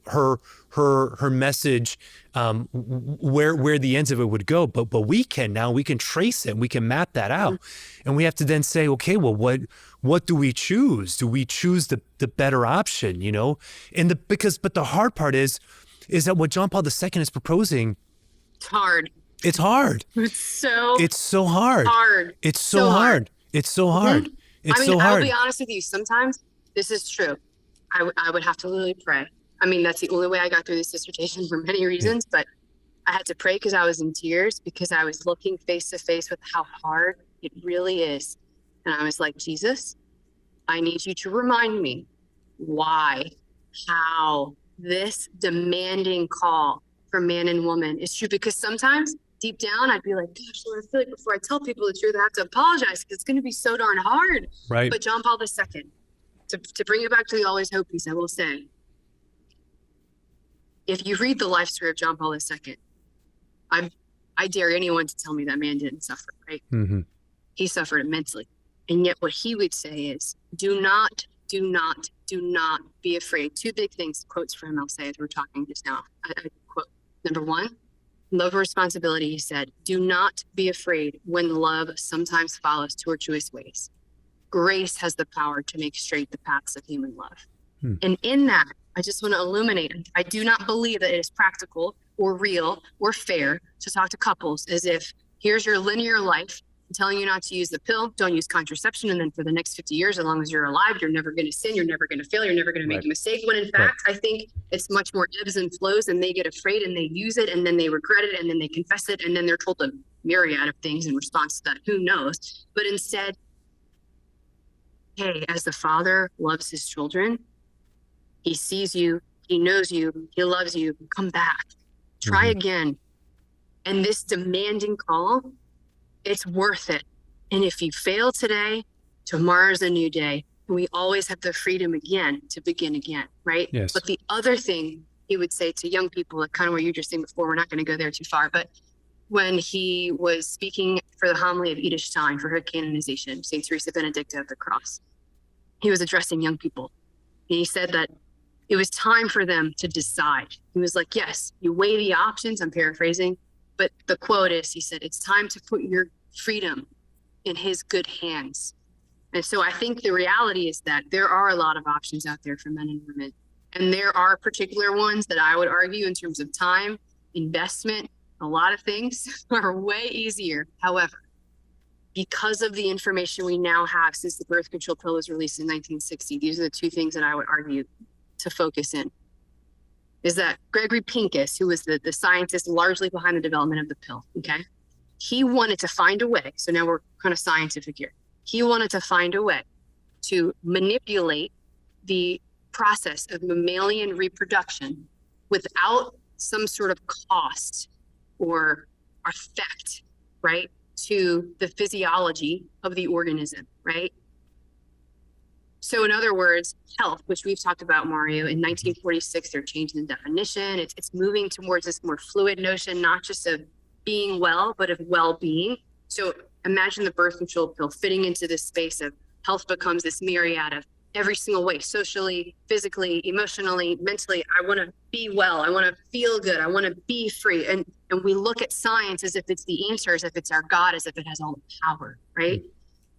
her message, where the ends of it would go, but we can trace it, and we can map that out, and we have to then say, okay, well, what do we choose? Do we choose the better option? But the hard part is that what John Paul II is proposing, it's hard. It's hard. It's so hard. It's so hard. It's so hard. It's so hard. I'll be honest with you. Sometimes this is true. I would have to literally pray. That's the only way I got through this dissertation for many reasons, but I had to pray because I was in tears, because I was looking face to face with how hard it really is. And I was like, Jesus, I need you to remind me how this demanding call for man and woman is true. Because sometimes deep down, I'd be like, gosh, Lord, I feel like before I tell people the truth, I have to apologize because it's going to be so darn hard. Right. But John Paul II, to bring it back to the always hope piece, I will say, if you read the life story of John Paul II, I dare anyone to tell me that man didn't suffer, right? Mm-hmm. He suffered immensely. And yet what he would say is, do not be afraid. Two big things, quotes from him, I'll say as we're talking just now. I quote, number one, love or responsibility, he said, do not be afraid when love sometimes follows tortuous ways. Grace has the power to make straight the paths of human love. And in that, I just want to illuminate, I do not believe that it is practical or real or fair to talk to couples as if here's your linear life, I'm telling you not to use the pill, don't use contraception, and then for the next 50 years, as long as you're alive, you're never going to sin, you're never going to fail, you're never going to make a mistake. When in fact, I think it's much more ebbs and flows, and they get afraid and they use it, and then they regret it, and then they confess it, and then they're told a myriad of things in response to that. Who knows? But instead, hey, as the Father loves his children, he sees you, he knows you, he loves you, come back, try again. And this demanding call, it's worth it. And if you fail today, tomorrow's a new day. And we always have the freedom again to begin again, right? Yes. But the other thing he would say to young people, like kind of what you were just saying before, we're not going to go there too far, but when he was speaking for the homily of Edith Stein for her canonization, St. Teresa Benedicta of the Cross, he was addressing young people. And he said that it was time for them to decide. He was like, yes, you weigh the options, I'm paraphrasing, but the quote is, he said, it's time to put your freedom in his good hands. And so I think the reality is that there are a lot of options out there for men and women. And there are particular ones that I would argue in terms of time, investment, a lot of things are way easier. However, because of the information we now have since the birth control pill was released in 1960, these are the two things that I would argue to focus in, is that Gregory Pincus, who was the scientist largely behind the development of the pill, okay? He wanted to find a way, so now we're kind of scientific here. He wanted to find a way to manipulate the process of mammalian reproduction without some sort of cost or effect, right, to the physiology of the organism, right? So in other words, health, which we've talked about, Mario, in 1946, they're changing the definition. It's moving towards this more fluid notion, not just of being well, but of well-being. So imagine the birth control pill fitting into this space of health becomes this myriad of every single way, socially, physically, emotionally, mentally. I want to be well. I want to feel good. I want to be free. And we look at science as if it's the answer, as if it's our God, as if it has all the power, right?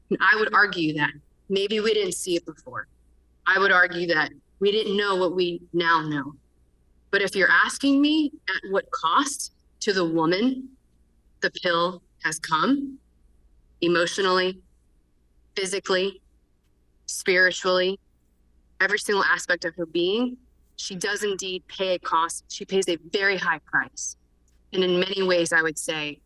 And I would argue that maybe we didn't see it before. I would argue that we didn't know what we now know. But if you're asking me at what cost to the woman the pill has come, emotionally, physically, spiritually, every single aspect of her being, she does indeed pay a cost. She pays a very high price. And in many ways, I would say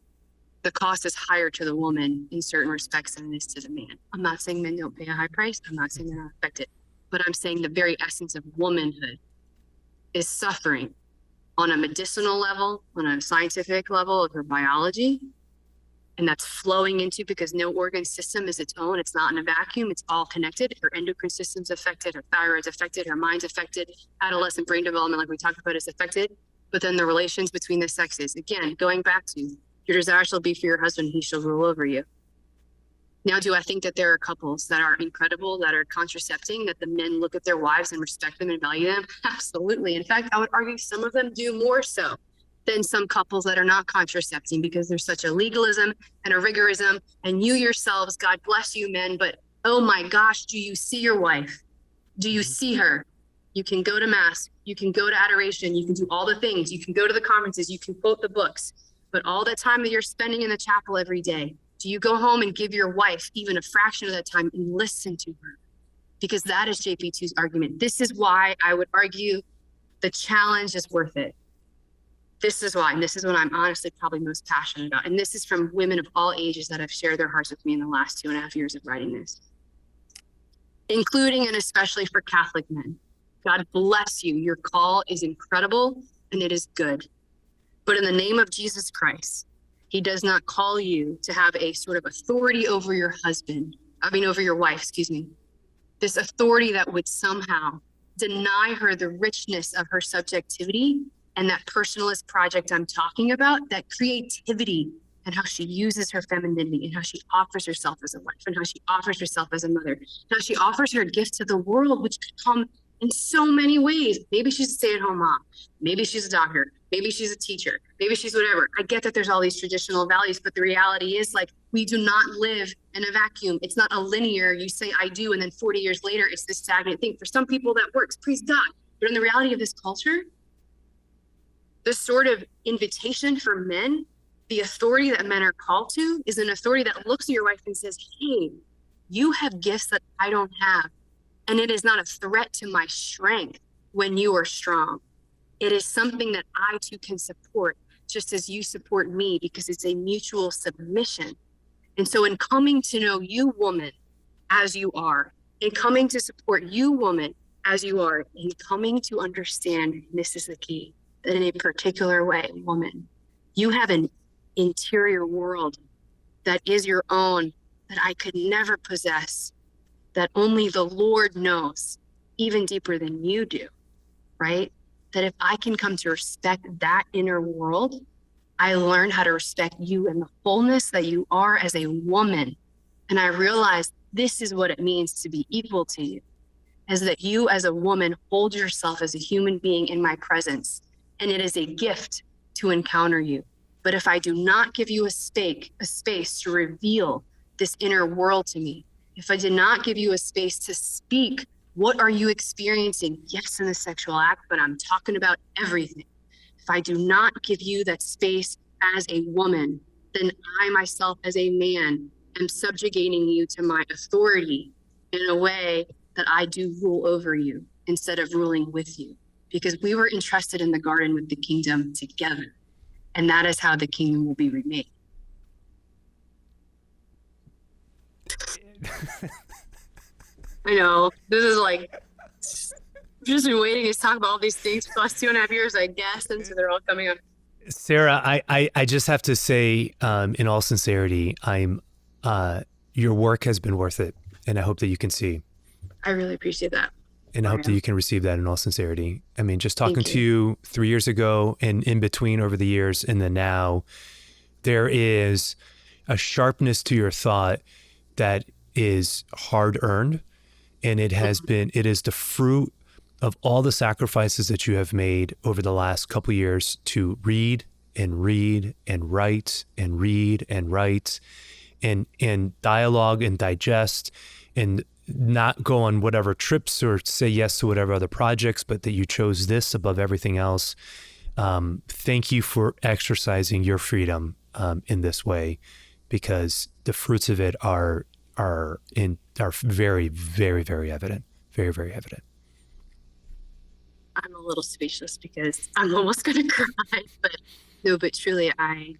the cost is higher to the woman in certain respects than it is to the man. I'm not saying men don't pay a high price. I'm not saying they're not affected. But I'm saying the very essence of womanhood is suffering on a medicinal level, on a scientific level of her biology. And that's flowing into, because no organ system is its own. It's not in a vacuum. It's all connected. Her endocrine system's affected. Her thyroid's affected. Her mind's affected. Adolescent brain development, like we talked about, is affected. But then the relations between the sexes, again, going back to your desire shall be for your husband, he shall rule over you. Now, do I think that there are couples that are incredible, that are contracepting, that the men look at their wives and respect them and value them? Absolutely. In fact, I would argue some of them do more so than some couples that are not contracepting, because there's such a legalism and a rigorism. And you yourselves, God bless you, men, but oh my gosh, do you see your wife? Do you see her? You can go to mass, you can go to adoration, you can do all the things, you can go to the conferences, you can quote the books, but all the time that you're spending in the chapel every day, do you go home and give your wife even a fraction of that time and listen to her? Because that is JP2's argument. This is why I would argue the challenge is worth it. This is why, and this is what I'm honestly probably most passionate about. And this is from women of all ages that have shared their hearts with me in the last 2.5 years of writing this, including and especially for Catholic men. God bless you. Your call is incredible and it is good. But in the name of Jesus Christ, he does not call you to have a sort of authority over your over your wife, this authority that would somehow deny her the richness of her subjectivity and that personalist project I'm talking about, that creativity and how she uses her femininity and how she offers herself as a wife and how she offers herself as a mother, how she offers her gift to the world, which could come in so many ways. Maybe she's a stay-at-home mom. Maybe she's a doctor. Maybe she's a teacher. Maybe she's whatever. I get that there's all these traditional values, but the reality is, like, we do not live in a vacuum. It's not a linear, you say I do, and then 40 years later, it's this stagnant thing. For some people that works, praise God. But in the reality of this culture, this sort of invitation for men, the authority that men are called to is an authority that looks at your wife and says, hey, you have gifts that I don't have. And it is not a threat to my strength when you are strong. It is something that I too can support, just as you support me, because it's a mutual submission. And so in coming to know you, woman, as you are, in coming to support you, woman, as you are, in coming to understand, and this is the key, that in a particular way, woman, you have an interior world that is your own, that I could never possess, that only the Lord knows, even deeper than you do, right? That if I can come to respect that inner world, I learn how to respect you and the fullness that you are as a woman. And I realize this is what it means to be equal to you, is that you as a woman hold yourself as a human being in my presence. And it is a gift to encounter you. But if I do not give you a space to reveal this inner world to me, if I did not give you a space to speak, what are you experiencing? Yes, in the sexual act, but I'm talking about everything. If I do not give you that space as a woman, then I myself as a man am subjugating you to my authority in a way that I do rule over you instead of ruling with you. Because we were entrusted in the garden with the kingdom together. And that is how the kingdom will be remade. I know, this is like, I've just been waiting to talk about all these things for the last 2.5 years, I guess, and so they're all coming up. Sarah, I just have to say, in all sincerity, your work has been worth it, and I hope that you can see. I really appreciate that. And I hope that you can receive that in all sincerity. I mean, just talking to you 3 years ago and in between over the years and then now, there is a sharpness to your thought that is hard earned. And it is the fruit of all the sacrifices that you have made over the last couple of years to read and read and write and read and write and dialogue and digest and not go on whatever trips or say yes to whatever other projects, but that you chose this above everything else. Thank you for exercising your freedom in this way, because the fruits of it are very, very, very evident. Very, very evident. I'm a little speechless because I'm almost going to cry, but truly, I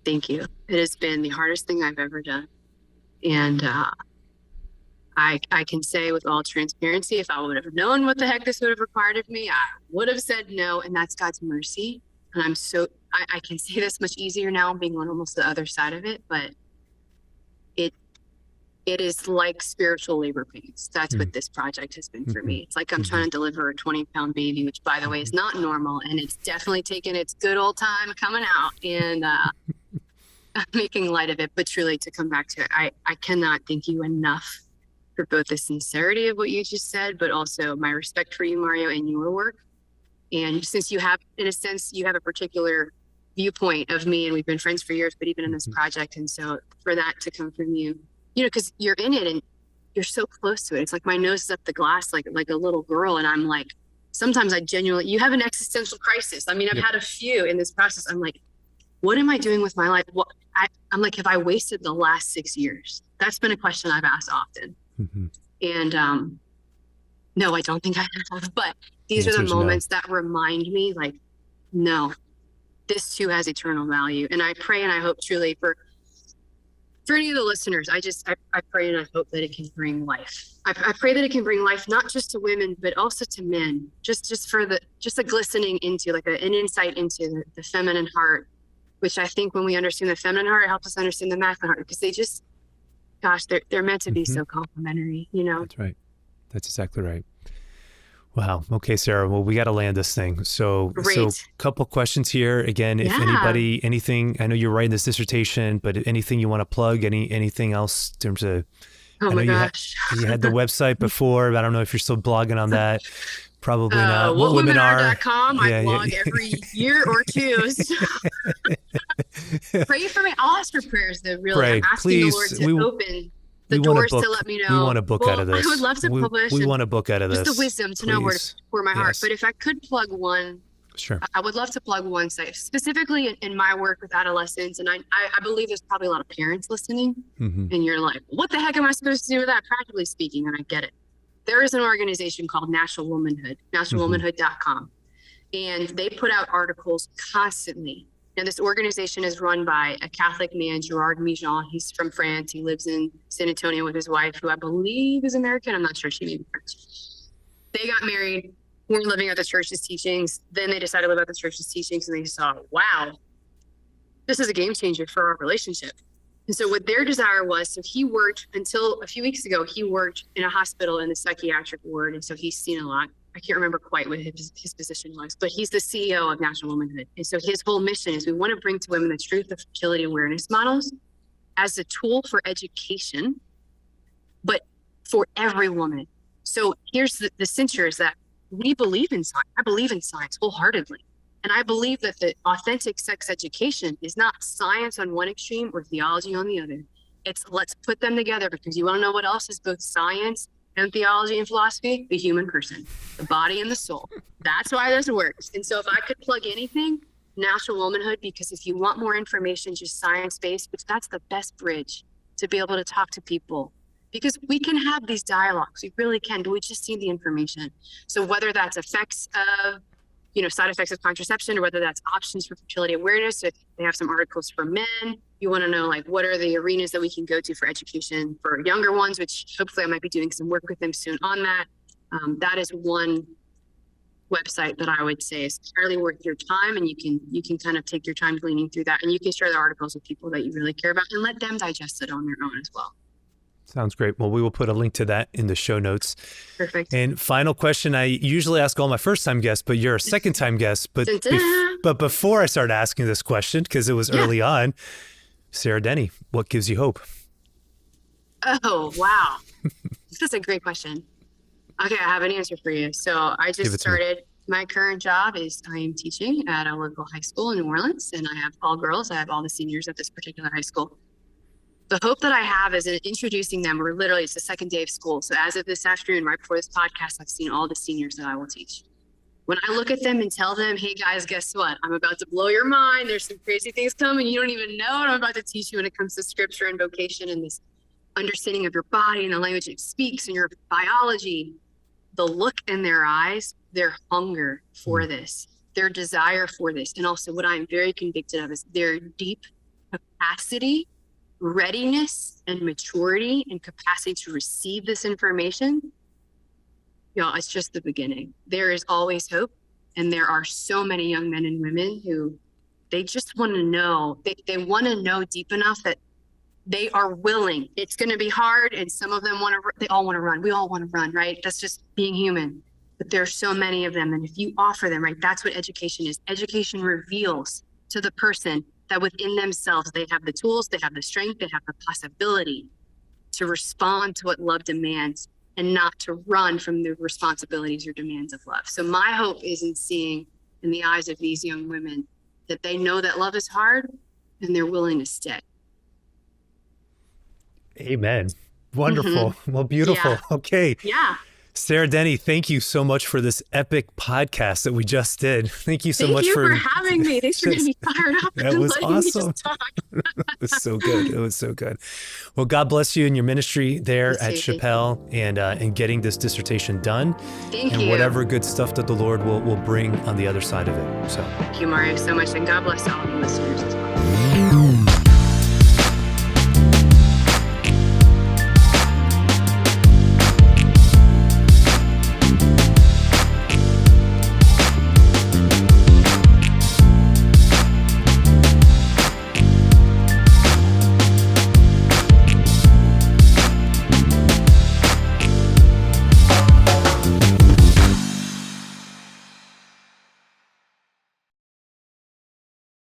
thank you. It has been the hardest thing I've ever done. And I can say with all transparency, if I would have known what the heck this would have required of me, I would have said no, and that's God's mercy. And I can say this much easier now, being on almost the other side of it, but it is like spiritual labor pains. That's what this project has been for me. It's like I'm trying to deliver a 20-pound baby, which, by the way, is not normal. And it's definitely taken its good old time coming out. And making light of it, but truly to come back to it, I cannot thank you enough for both the sincerity of what you just said, but also my respect for you, Mario, and your work. And since you have, in a sense, you have a particular viewpoint of me, and we've been friends for years, but even in this project. And so for that to come from you, because you're in it and you're so close to it. It's like my nose is up the glass, like a little girl. And I'm like, sometimes I genuinely, you have an existential crisis. I mean, I've had a few in this process. I'm like, what am I doing with my life? I'm like, have I wasted the last 6 years? That's been a question I've asked often. And no, I don't think I have, but these are the moments that remind me, like, no, this too has eternal value. And I pray and I hope truly for any of the listeners, I pray and I hope that it can bring life. I pray that it can bring life, not just to women, but also to men, just a glistening into, like, an insight into the feminine heart, which I think when we understand the feminine heart, it helps us understand the masculine heart, because they just, gosh, they're meant to be so complementary, That's right. That's exactly right. Wow. Okay, Sarah. Well, we got to land this thing. So couple questions here. Again, if anybody, anything, I know you're writing this dissertation, but anything you want to plug, anything else in terms of, oh my gosh. You had the website before, but I don't know if you're still blogging on that. Probably not. Whatwomenar.com. I blog every year or two. So. Pray for me. I'll ask for prayers, though, really. Pray. I'm asking Please, the Lord to open the doors to let me know. We want a book out of this. I would love to publish. We want a book out of this. Just the wisdom to know where to pour my heart. But if I could plug one, sure, I would love to plug one site, specifically in my work with adolescents. And I believe there's probably a lot of parents listening, and you're like, what the heck am I supposed to do with that, practically speaking? And I get it. There is an organization called National Womanhood, nationalwomanhood.com. And they put out articles constantly. Now, this organization is run by a Catholic man, Gerard Mijan. He's from France. He lives in San Antonio with his wife, who I believe is American. I'm not sure. She may be French. They got married, weren't living out the church's teachings. Then they decided to live out the church's teachings, and they saw, wow, this is a game changer for our relationship. And so what their desire was, so he worked until a few weeks ago, he worked in a hospital in the psychiatric ward. And so he's seen a lot. I can't remember quite what his position was, but he's the CEO of National Womanhood. And so his whole mission is we want to bring to women the truth of fertility awareness models as a tool for education, but for every woman. So here's the censure is that we believe in science. I believe in science wholeheartedly. And I believe that the authentic sex education is not science on one extreme or theology on the other. It's let's put them together, because you want to know what else is both science and theology and philosophy? The human person, the body and the soul. That's why this works. And so if I could plug anything, National Womanhood, because if you want more information, just science-based, which that's the best bridge to be able to talk to people. Because we can have these dialogues, we really can, but we just need the information. So whether that's effects of, side effects of contraception, or whether that's options for fertility awareness, if they have some articles for men, you want to know, like, what are the arenas that we can go to for education for younger ones, which hopefully I might be doing some work with them soon on that. That is one website that I would say is entirely worth your time, and you can kind of take your time gleaning through that, and you can share the articles with people that you really care about and let them digest it on their own as well. Sounds great. Well, we will put a link to that in the show notes. Perfect. And final question, I usually ask all my first-time guests, but you're a second-time guest. But before I start asking this question, because it was early on, Sarah Denny, what gives you hope? Oh, wow. That's a great question. Okay, I have an answer for you. So I just started, my current job is I am teaching at a local high school in New Orleans, and I have all girls. I have all the seniors at this particular high school. The hope that I have is in introducing them. It's the second day of school. So as of this afternoon, right before this podcast, I've seen all the seniors that I will teach. When I look at them and tell them, hey guys, guess what? I'm about to blow your mind. There's some crazy things coming. You don't even know what I'm about to teach you when it comes to scripture and vocation and this understanding of your body and the language it speaks and your biology. The look in their eyes, their hunger for this, their desire for this. And also what I'm very convicted of is their deep capacity, readiness, and maturity and capacity to receive this information. It's just the beginning. There is always hope. And there are so many young men and women who they just want to know, they want to know deep enough that they are willing. It's going to be hard. And some of them they all want to run. We all want to run, right? That's just being human. But there are so many of them. And if you offer them, right, that's what education is. Education reveals to the person that within themselves, they have the tools, they have the strength, they have the possibility to respond to what love demands and not to run from the responsibilities or demands of love. So my hope is in seeing in the eyes of these young women that they know that love is hard and they're willing to stay. Amen. Wonderful. Mm-hmm. Well, beautiful. Yeah. Okay. Yeah. Sarah, Denny, thank you so much for this epic podcast that we just did. Thank you so much for having me. Thanks for getting me fired up. That was awesome. It was so good. It was so good. Well, God bless you in your ministry there at Chappelle and getting this dissertation done. Thank you. And whatever good stuff that the Lord will bring on the other side of it. So thank you, Mario, so much. And God bless all of you listeners.